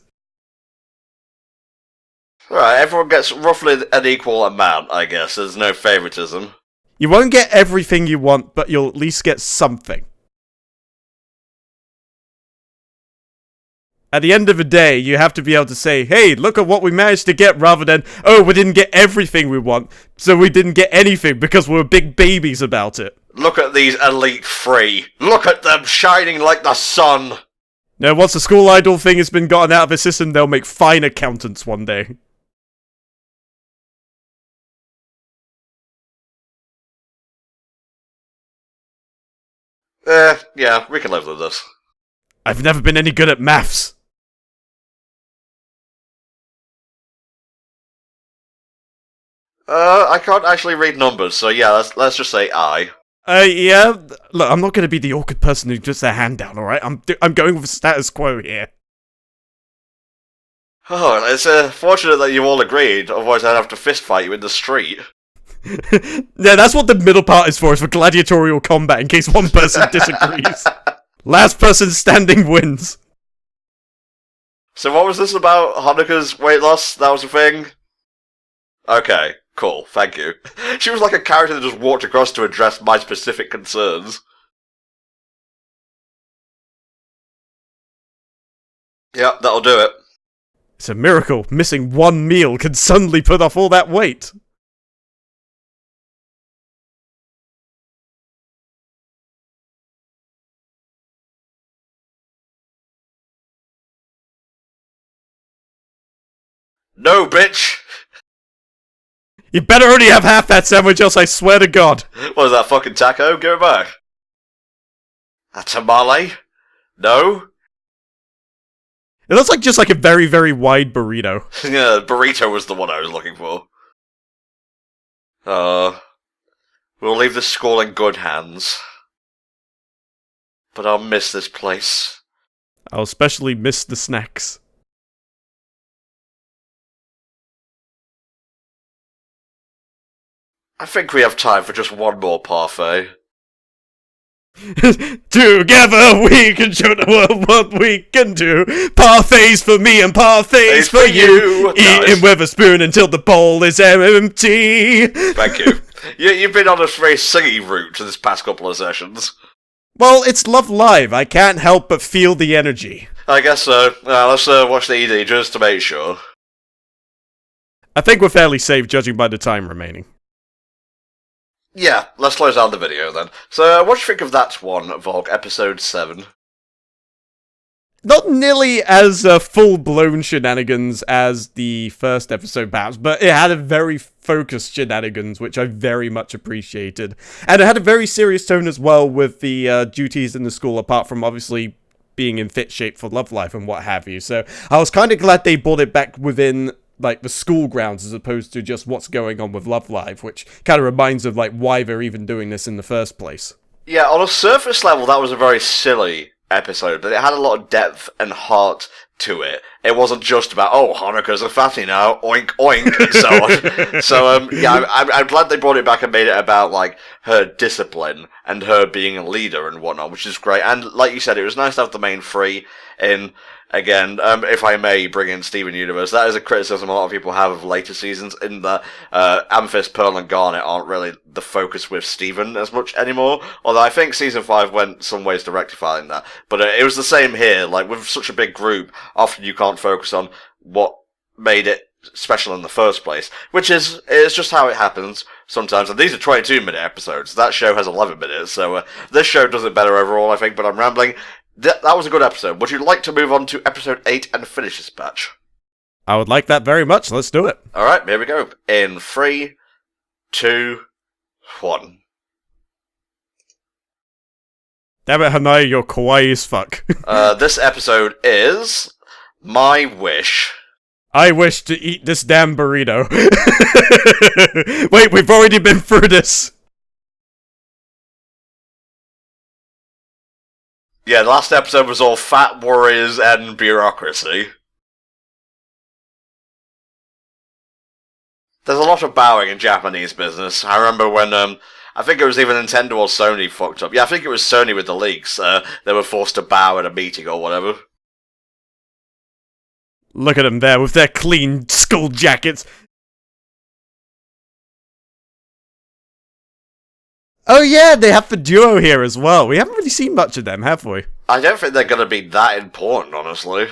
Alright, everyone gets roughly an equal amount, I guess. There's no favoritism. You won't get everything you want, but you'll at least get something. At the end of the day, you have to be able to say, hey, look at what we managed to get, rather than, oh, we didn't get everything we want, so we didn't get anything because we were big babies about it. Look at these elite three. Look at them shining like the sun. Now, once the school idol thing has been gotten out of the system, they'll make fine accountants one day. Yeah, we can live with this. I've never been any good at maths. I can't actually read numbers, so yeah, let's just say I. Yeah. Look, I'm not gonna be the awkward person who puts their hand down, alright? I'm going with status quo here. Oh, it's fortunate that you all agreed, otherwise I'd have to fist fight you in the street. Yeah, that's what the middle part is for gladiatorial combat, in case one person disagrees. Last person standing wins. So what was this about Hanukkah's weight loss? That was a thing? Okay, cool, thank you. She was like a character that just walked across to address my specific concerns. Yep, that'll do it. It's a miracle. Missing one meal can suddenly put off all that weight. No, bitch! You better already have half that sandwich, else I swear to God. What is that, fucking taco? Give it back. A tamale? No? It looks like just like a very, very wide burrito. Yeah, burrito was the one I was looking for. We'll leave the school in good hands. But I'll miss this place. I'll especially miss the snacks. I think we have time for just one more parfait. Together we can show the world what we can do. Parfaits for me and parfaits for you. Eating with a spoon until the bowl is empty. Thank you. You've been on a very singy route to this past couple of sessions. Well, it's Love Live. I can't help but feel the energy. I guess so. Let's watch the ED just to make sure. I think we're fairly safe judging by the time remaining. Yeah, let's close out the video then. So, what do you think of that one, Volk, episode 7? Not nearly as full-blown shenanigans as the first episode, perhaps, but it had a very focused shenanigans, which I very much appreciated. And it had a very serious tone as well with the duties in the school, apart from obviously being in fit shape for Love Life and what have you. So, I was kind of glad they brought it back within like the school grounds as opposed to just what's going on with Love Live, which kind of reminds of like why they're even doing this in the first place. Yeah, on a surface level that was a very silly episode, but it had a lot of depth and heart to it. It wasn't just about, oh, Hanukkah's a fatty now, oink oink, and so on. So yeah, I'm glad they brought it back and made it about like her discipline and her being a leader and whatnot, which is great. And like you said, it was nice to have the main three in. Again, if I may bring in Steven Universe, that is a criticism a lot of people have of later seasons, in that Amethyst, Pearl, and Garnet aren't really the focus with Steven as much anymore, although I think Season 5 went some ways to rectifying that. But it was the same here, like, with such a big group, often you can't focus on what made it special in the first place, which is just how it happens sometimes, and these are 22-minute episodes. That show has 11 minutes, so this show does it better overall, I think, but I'm rambling. That was a good episode. Would you like to move on to episode 8 and finish this batch? I would like that very much. Let's do it. Alright, here we go. In 3, 2, 1. Damn it, Hanaya, you're kawaii as fuck. This episode is My Wish. I wish to eat this damn burrito. Wait, we've already been through this. Yeah, the last episode was all fat warriors and bureaucracy. There's a lot of bowing in Japanese business. I remember when, I think it was either Nintendo or Sony fucked up. Yeah, I think it was Sony with the leaks. They were forced to bow at a meeting or whatever. Look at them there with their clean school jackets. Oh yeah, they have the duo here as well. We haven't really seen much of them, have we? I don't think they're going to be that important, honestly.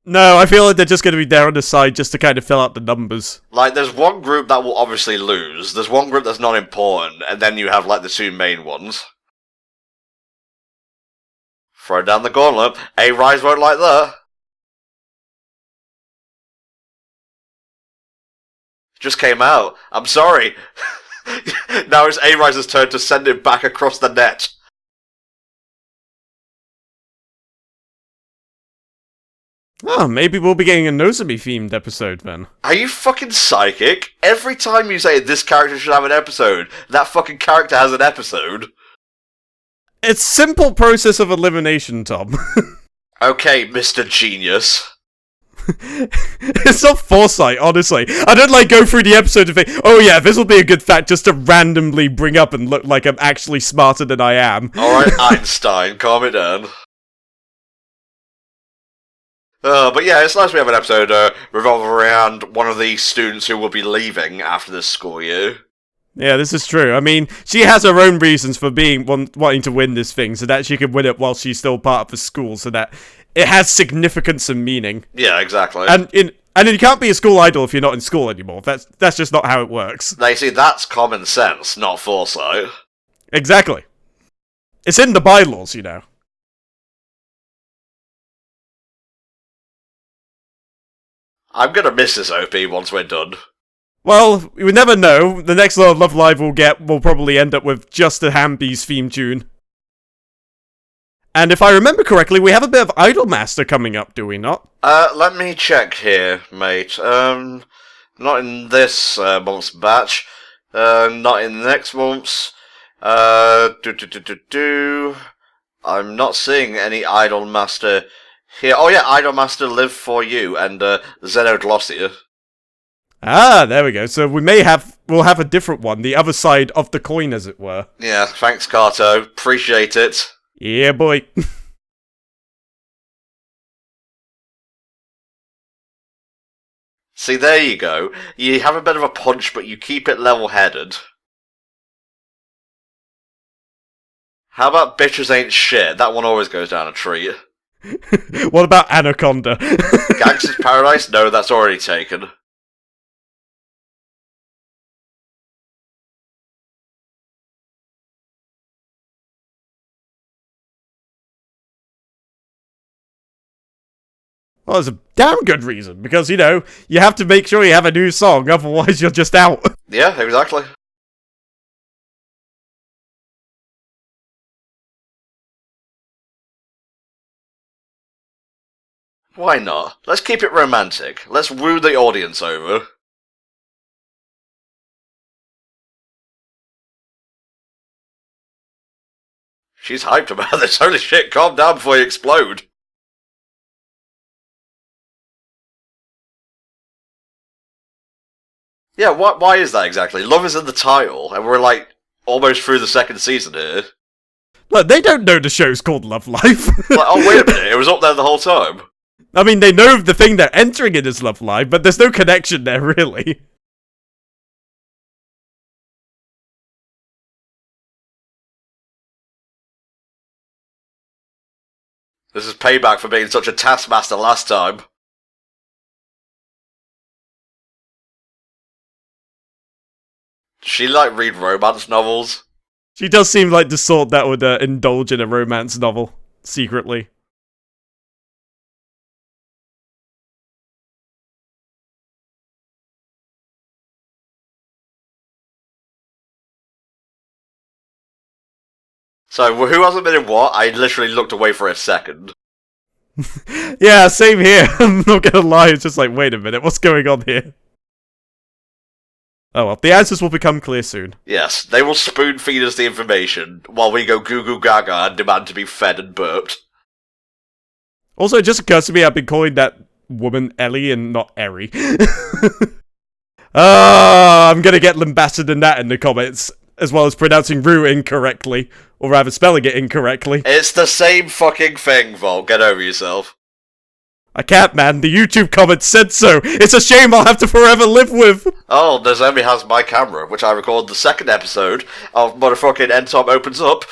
No, I feel like they're just going to be there on the side just to kind of fill out the numbers. Like, there's one group that will obviously lose, there's one group that's not important, and then you have, like, the two main ones. Throw down the gauntlet. A-Rise won't like that. Just came out. I'm sorry. Now it's A-Rise's turn to send it back across the net. Oh, maybe we'll be getting a Nozomi-themed episode then. Are you fucking psychic? Every time you say this character should have an episode, that fucking character has an episode. It's simple process of elimination, Tom. Okay, Mr. Genius. It's not foresight, honestly. I don't like go through the episode and think, oh yeah, this will be a good fact just to randomly bring up and look like I'm actually smarter than I am. Alright, Einstein, calm it down. But yeah, it's nice we have an episode revolving around one of the students who will be leaving after this school year. Yeah, this is true. I mean, she has her own reasons for wanting to win this thing, so that she can win it while she's still part of the school, so that it has significance and meaning. Yeah, exactly. And you can't be a school idol if you're not in school anymore. That's just not how it works. Now, you see, that's common sense, not foresight. Exactly. It's in the bylaws, you know. I'm gonna miss this OP once we're done. Well, we never know. The next Love Live we'll get will probably end up with just a Hamby's theme tune. And if I remember correctly, we have a bit of Idolmaster coming up, do we not? Let me check here, mate. Not in this month's batch. Not in the next month's. I'm not seeing any Idolmaster here. Oh yeah, Idolmaster Live For You and Xenoglossia. Ah, there we go. So we'll have a different one, the other side of the coin, as it were. Yeah, thanks, Kato. Appreciate it. Yeah, boy. See, there you go. You have a bit of a punch, but you keep it level-headed. How about Bitches Ain't Shit? That one always goes down a treat. What about Anaconda? Gangster's Paradise? No, that's already taken. Well, it's a damn good reason, because, you know, you have to make sure you have a new song, otherwise you're just out. Yeah, exactly. Why not? Let's keep it romantic. Let's woo the audience over. She's hyped about this. Holy shit, calm down before you explode. Yeah, why is that exactly? Love is in the title, and we're like almost through the second season here. Look, they don't know the show's called Love Live. Like, oh wait a minute, it was up there the whole time. I mean, they know the thing they're entering in is Love Live, but there's no connection there, really. This is payback for being such a taskmaster last time. Does she, like, read romance novels? She does seem like the sort that would indulge in a romance novel, secretly. So, who hasn't been in what? I literally looked away for a second. Yeah, same here. I'm not gonna lie, it's just like, wait a minute, what's going on here? Oh well, the answers will become clear soon. Yes, they will spoon feed us the information, while we go goo goo gaga and demand to be fed and burped. Also, it just occurs to me I've been calling that woman Ellie and not Eri. I'm gonna get lambasted in that in the comments, as well as pronouncing Rue incorrectly, or rather spelling it incorrectly. It's the same fucking thing, Vol. Get over yourself. I can't, man. The YouTube comments said so. It's a shame I'll have to forever live with. Oh, Nozomi has my camera, which I recorded the second episode of motherfucking End Time Opens Up.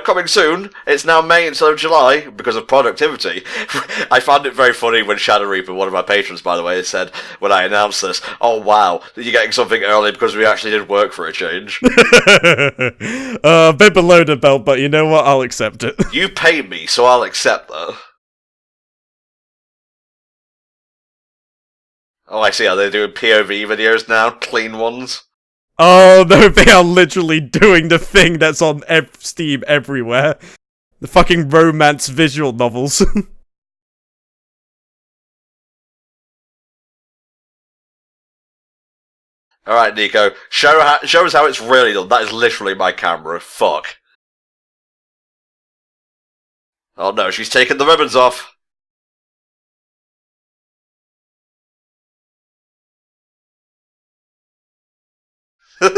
Coming soon. It's now May instead of July, because of productivity. I found it very funny when Shadow Reaper, one of my patrons, by the way, said, when I announced this, oh wow, you're getting something early because we actually did work for a change. A bit below the belt, but you know what? I'll accept it. You pay me, so I'll accept that. Oh, I see how they're doing POV videos now, clean ones. Oh no, they are literally doing the thing that's on Steam everywhere. The fucking romance visual novels. Alright, Nico, show us how it's really done. That is literally my camera. Fuck. Oh no, she's taking the ribbons off. Where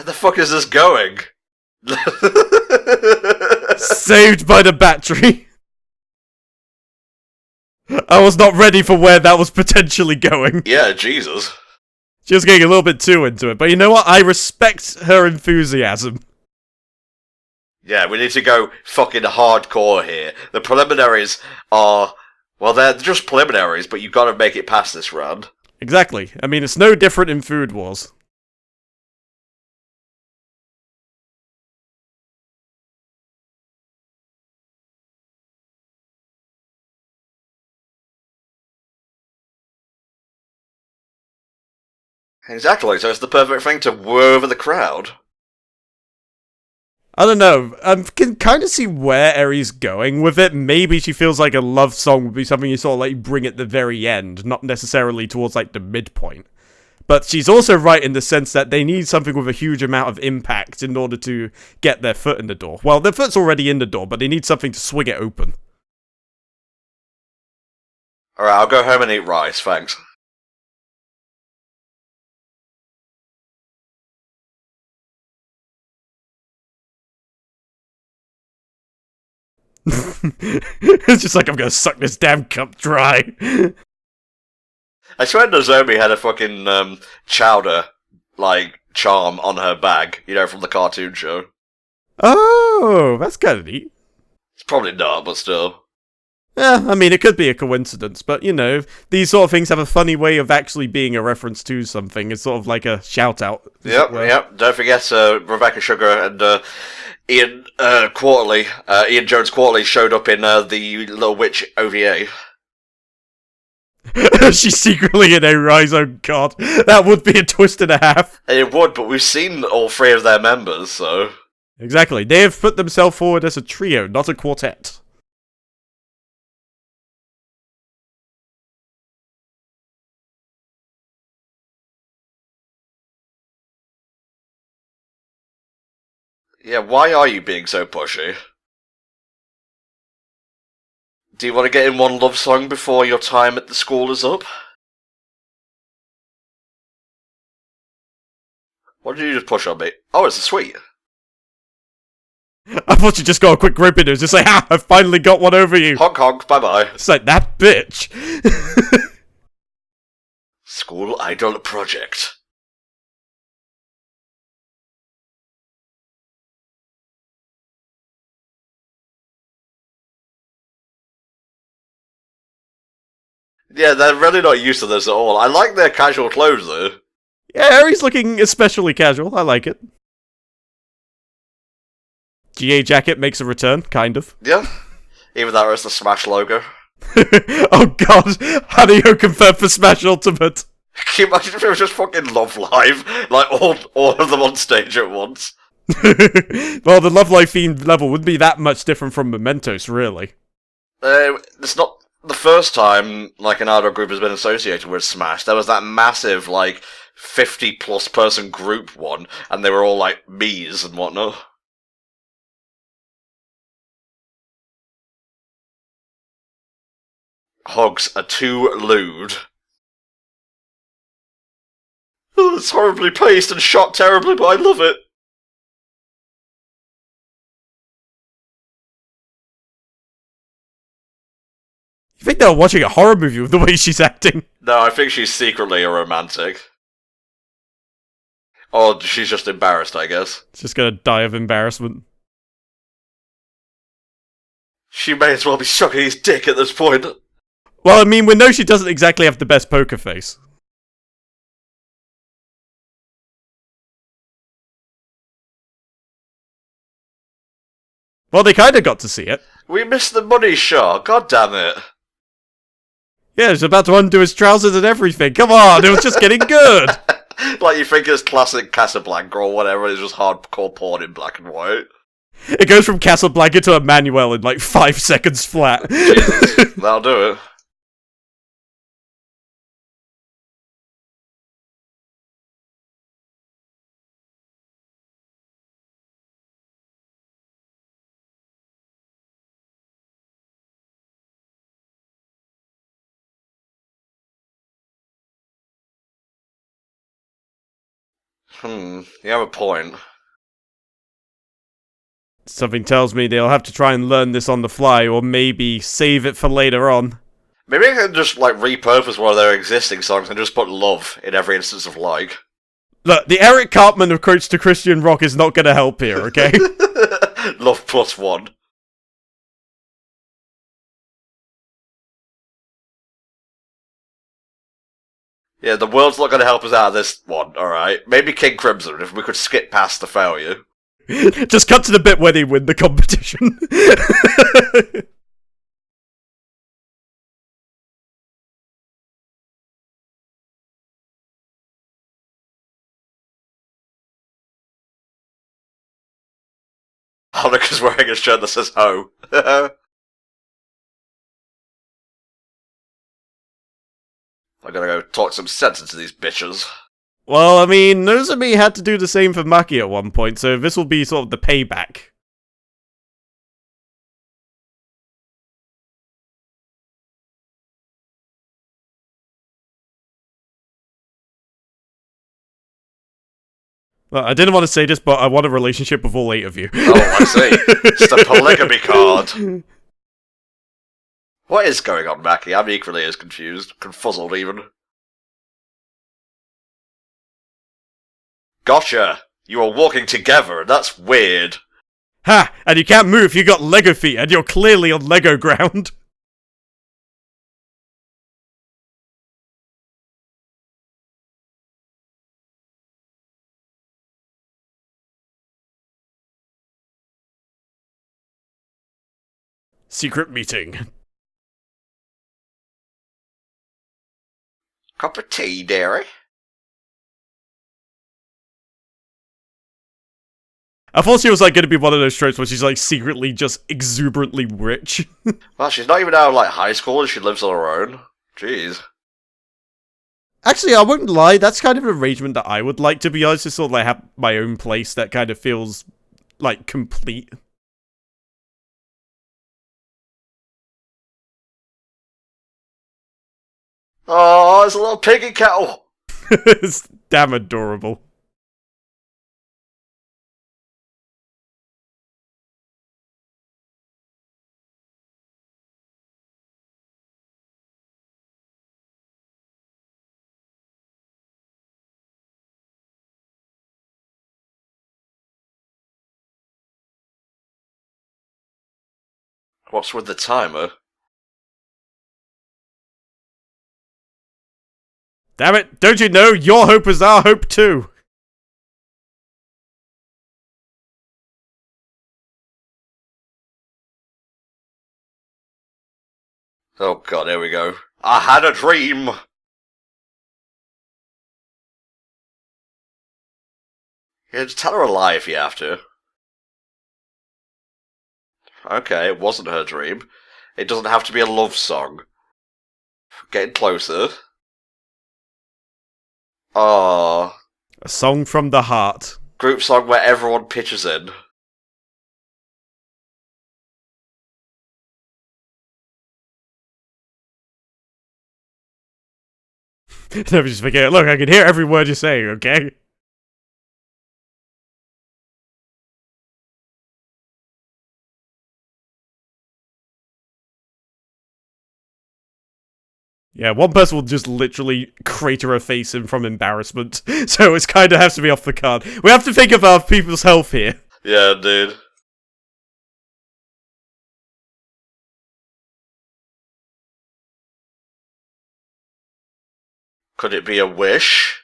the fuck is this going? Saved by the battery. I was not ready for where that was potentially going. Yeah, Jesus. She was getting a little bit too into it, but you know what? I respect her enthusiasm. Yeah, we need to go fucking hardcore here. The preliminaries are... well, they're just preliminaries, but you've got to make it past this round. Exactly. I mean, it's no different in Food Wars. Exactly, so it's the perfect thing to woo over the crowd. I don't know. I can kind of see where Eri's going with it. Maybe she feels like a love song would be something you sort of like bring at the very end, not necessarily towards like the midpoint. But she's also right in the sense that they need something with a huge amount of impact in order to get their foot in the door. Well, their foot's already in the door, but they need something to swing it open. Alright, I'll go home and eat rice, thanks. It's just like, I'm gonna suck this damn cup dry. I swear Nozomi had a fucking, chowder, like, charm on her bag, you know, from the cartoon show. Oh, that's kind of neat. It's probably not, but still. Yeah, I mean, it could be a coincidence, but, you know, these sort of things have a funny way of actually being a reference to something. It's sort of like a shout-out. Yep. Don't forget, Rebecca Sugar and, Ian Jones Quarterly showed up in, the Little Witch OVA. She's secretly in a rise, oh god. That would be a twist and a half. It would, but we've seen all three of their members, so... Exactly. They have put themselves forward as a trio, not a quartet. Yeah, why are you being so pushy? Do you want to get in one love song before your time at the school is up? What did you just push on me? Oh, it's a sweet. I thought you just got a quick rope in it and just say, ha, I finally got one over you. Honk honk, bye-bye. It's like, that bitch. School Idol Project. Yeah, they're really not used to this at all. I like their casual clothes, though. Yeah, Harry's looking especially casual. I like it. GA jacket makes a return, kind of. Yeah. Even though it's the Smash logo. Oh god, how do you confirm for Smash Ultimate? Can you imagine if it was just fucking Love Live? Like, all of them on stage at once. Well, the Love Life themed level wouldn't be that much different from Mementos, really. It's not the first time, like, an idol group has been associated with Smash. There was that massive, like, 50-plus person group one, and they were all, like, me's and whatnot. hugs are too lewd. Oh, it's horribly paced and shot terribly, but I love it. You think they were watching a horror movie with the way she's acting? No, I think she's secretly a romantic. Or she's just embarrassed, I guess. She's just gonna die of embarrassment. She may as well be sucking his dick at this point. Well, I mean, we know she doesn't exactly have the best poker face. Well, they kinda got to see it. We missed the money shot, god damn it. Yeah, he's about to undo his trousers and everything. Come on, it was just getting good. Like you think it's classic Casablanca or whatever, it's just hardcore porn in black and white. It goes from Casablanca to Emmanuel in like 5 seconds flat. Jesus, that'll do it. You have a point. Something tells me they'll have to try and learn this on the fly, or maybe save it for later on. Maybe I can just, like, repurpose one of their existing songs and just put love in every instance of like. Look, the Eric Cartman approach to Christian rock is not gonna help here, okay? Love +1. Yeah, the world's not going to help us out of this one, alright? Maybe King Crimson, if we could skip past the failure. Just cut to the bit where they win the competition. Hanukah's wearing a shirt that says ho. I'm gonna go talk some sense into these bitches. Well, I mean, Nozomi had to do the same for Maki at one point, so this will be sort of the payback. Well, I didn't want to say this, but I want a relationship with all 8 of you. Oh, I see. It's the polygamy card. What is going on, Maki? I'm equally as confused. Confuzzled, even. Gotcha! You are walking together, and that's weird. Ha! And you can't move, you got Lego feet, and you're clearly on Lego ground. Secret meeting. Cup of tea, dearie? I thought she was like going to be one of those tropes where she's like secretly just exuberantly rich. Well, she's not even out of, like, high school and she lives on her own. Jeez. Actually, I won't lie, that's kind of an arrangement that I would like, to be honest, to sort of like have my own place that kind of feels like complete. Oh, it's a little piggy kettle! It's damn adorable. What's with the timer? Damn it, don't you know, your hope is our hope too! Oh god, here we go. I had a dream! Yeah, just tell her a lie if you have to. Okay, it wasn't her dream. It doesn't have to be a love song. Getting closer. Ah, A song from the heart. group song where everyone pitches in. And I'm just thinking, look, I can hear every word you're saying, okay? Yeah, one person will just literally crater her face in from embarrassment, so it's kind of has to be off the card. We have to think of our people's health here. Yeah, dude. Could it be a wish?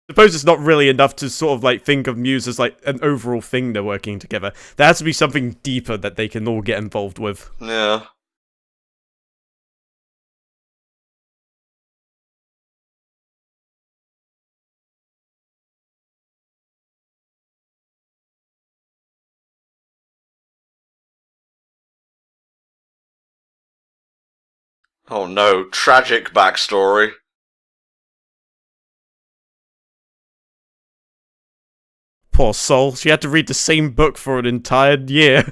I suppose it's not really enough to sort of like think of Muse as like an overall thing they're working together. There has to be something deeper that they can all get involved with. Yeah. Oh no, tragic backstory. Poor soul, she had to read the same book for an entire year.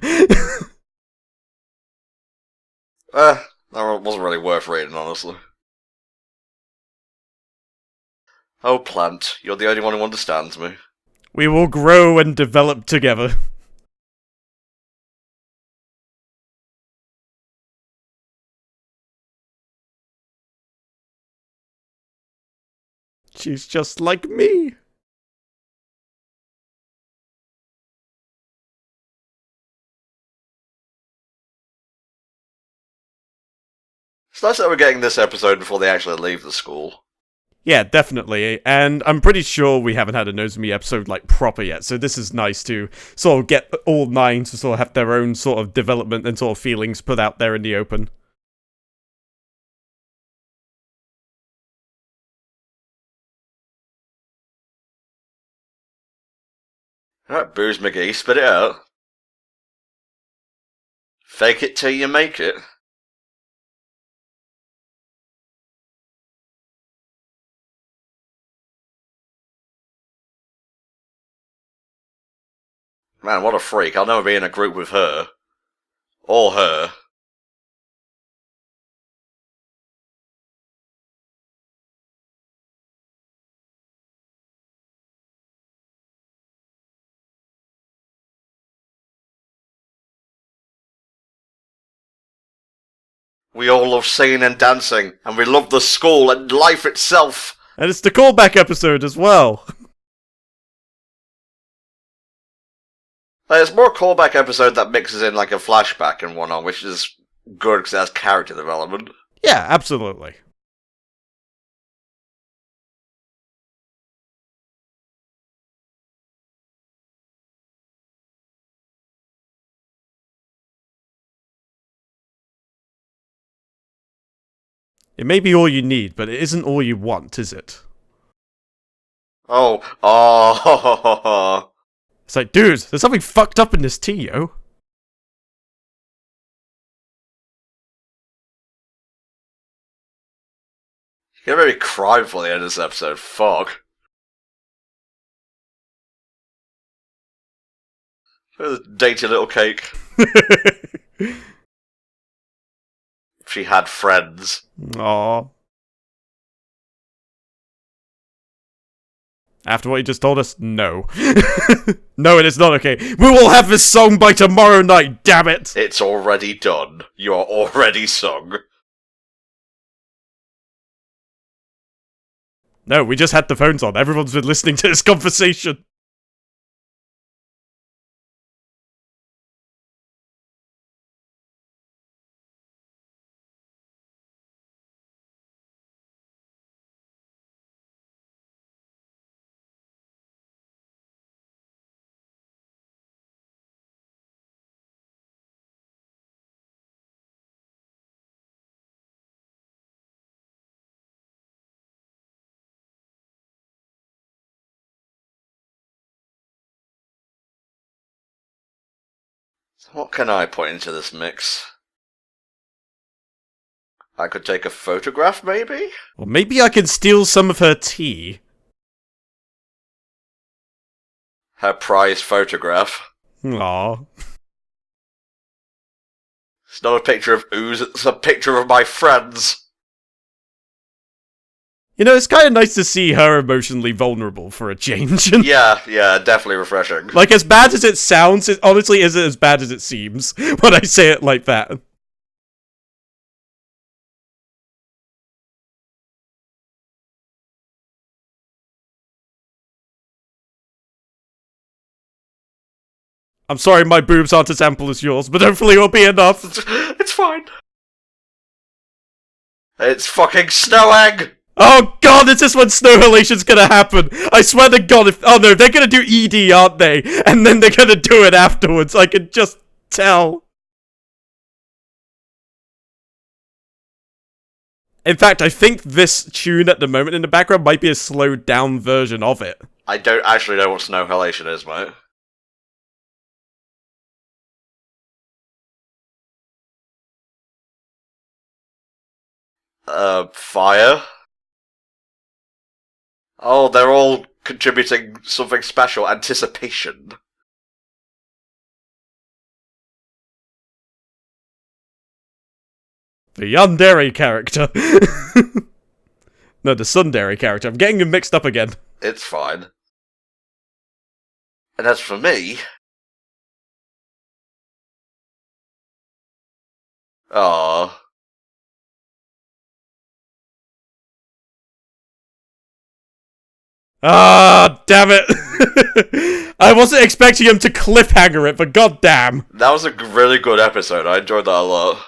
That wasn't really worth reading, honestly. Oh, plant, you're the only one who understands me. We will grow and develop together. She's just like me. It's nice that we're getting this episode before they actually leave the school. Yeah, definitely. And I'm pretty sure we haven't had a Nozomi episode like proper yet, so this is nice to sort of get all 9 to sort of have their own sort of development and sort of feelings put out there in the open. Alright, Booze McGee, spit it out. Fake it till you make it. Man, what a freak. I'll never be in a group with her. Or her. We all love singing and dancing, and we love the school and life itself. And it's the callback episode as well. It's more a callback episode that mixes in like a flashback and whatnot, which is good because it has character development. Yeah, absolutely. It may be all you need, but it isn't all you want, is it? Oh. It's like, dude, there's something fucked up in this tea, yo. You're gonna make me cry before the end of this episode. Fuck. Look at this dainty little cake. She had friends. Aww. After what you just told us, no. No, it is not okay. We will have this song by tomorrow night, damn it! It's already done. You are already sung. No, we just had the phones on. Everyone's been listening to this conversation. What can I put into this mix? I could take a photograph, maybe? Or maybe I can steal some of her tea. Her prized photograph. Aww. It's not a picture of ooze, it's a picture of my friends. You know, it's kind of nice to see her emotionally vulnerable for a change. Yeah, definitely refreshing. Like, as bad as it sounds, it honestly isn't as bad as it seems when I say it like that. I'm sorry my boobs aren't as ample as yours, but hopefully it'll be enough. It's fine. It's fucking snowing! Oh god, is this when snow halation's gonna happen? I swear to god, oh no, they're gonna do ED, aren't they? And then they're gonna do it afterwards, I can just tell. In fact, I think this tune at the moment in the background might be a slowed down version of it. I don't actually know what snow halation is, mate. Fire? Oh, they're all contributing something special. Anticipation. The Yandere character. No, the Sundere character. I'm getting them mixed up again. It's fine. And as for me... Aww. Ah, damn it. I wasn't expecting him to cliffhanger it, but goddamn. That was a really good episode. I enjoyed that a lot.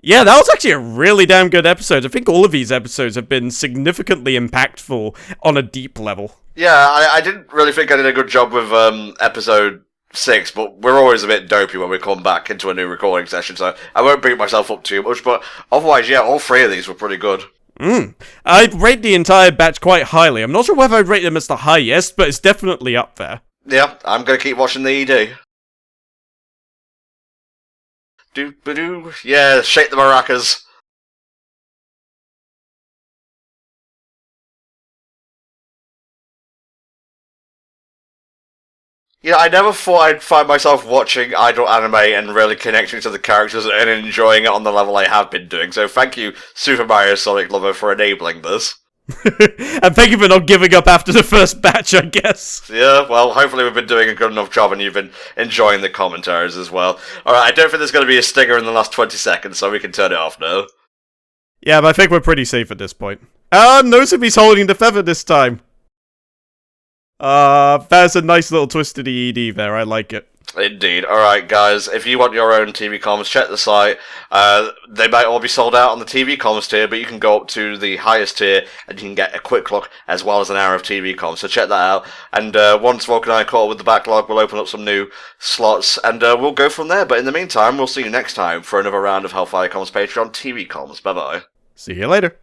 Yeah, that was actually a really damn good episode. I think all of these episodes have been significantly impactful on a deep level. Yeah, I didn't really think I did a good job with episode 6, but we're always a bit dopey when we come back into a new recording session, so I won't beat myself up too much, but otherwise, yeah, all 3 of these were pretty good. I'd rate the entire batch quite highly. I'm not sure whether I'd rate them as the highest, but it's definitely up there. Yeah, I'm gonna keep watching the ED. Doo-ba-doo. Yeah, shake the maracas. Yeah, I never thought I'd find myself watching idol anime and really connecting to the characters and enjoying it on the level I have been doing, so thank you, Super Mario Sonic Lover, for enabling this. And thank you for not giving up after the first batch, I guess. Yeah, well, hopefully we've been doing a good enough job and you've been enjoying the commentaries as well. Alright, I don't think there's going to be a stinger in the last 20 seconds, so we can turn it off now. Yeah, but I think we're pretty safe at this point. Nozomi's holding the feather this time. That's a nice little twist to the ED there, I like it. Indeed. Alright, guys, if you want your own TV comms, check the site. They might all be sold out on the TV comms tier, but you can go up to the highest tier and you can get a quick look as well as an hour of TV comms, so check that out. And once Volk and I caught up with the backlog, we'll open up some new slots and we'll go from there. But in the meantime, we'll see you next time for another round of HellfireComms Patreon TV comms. Bye-bye. See you later.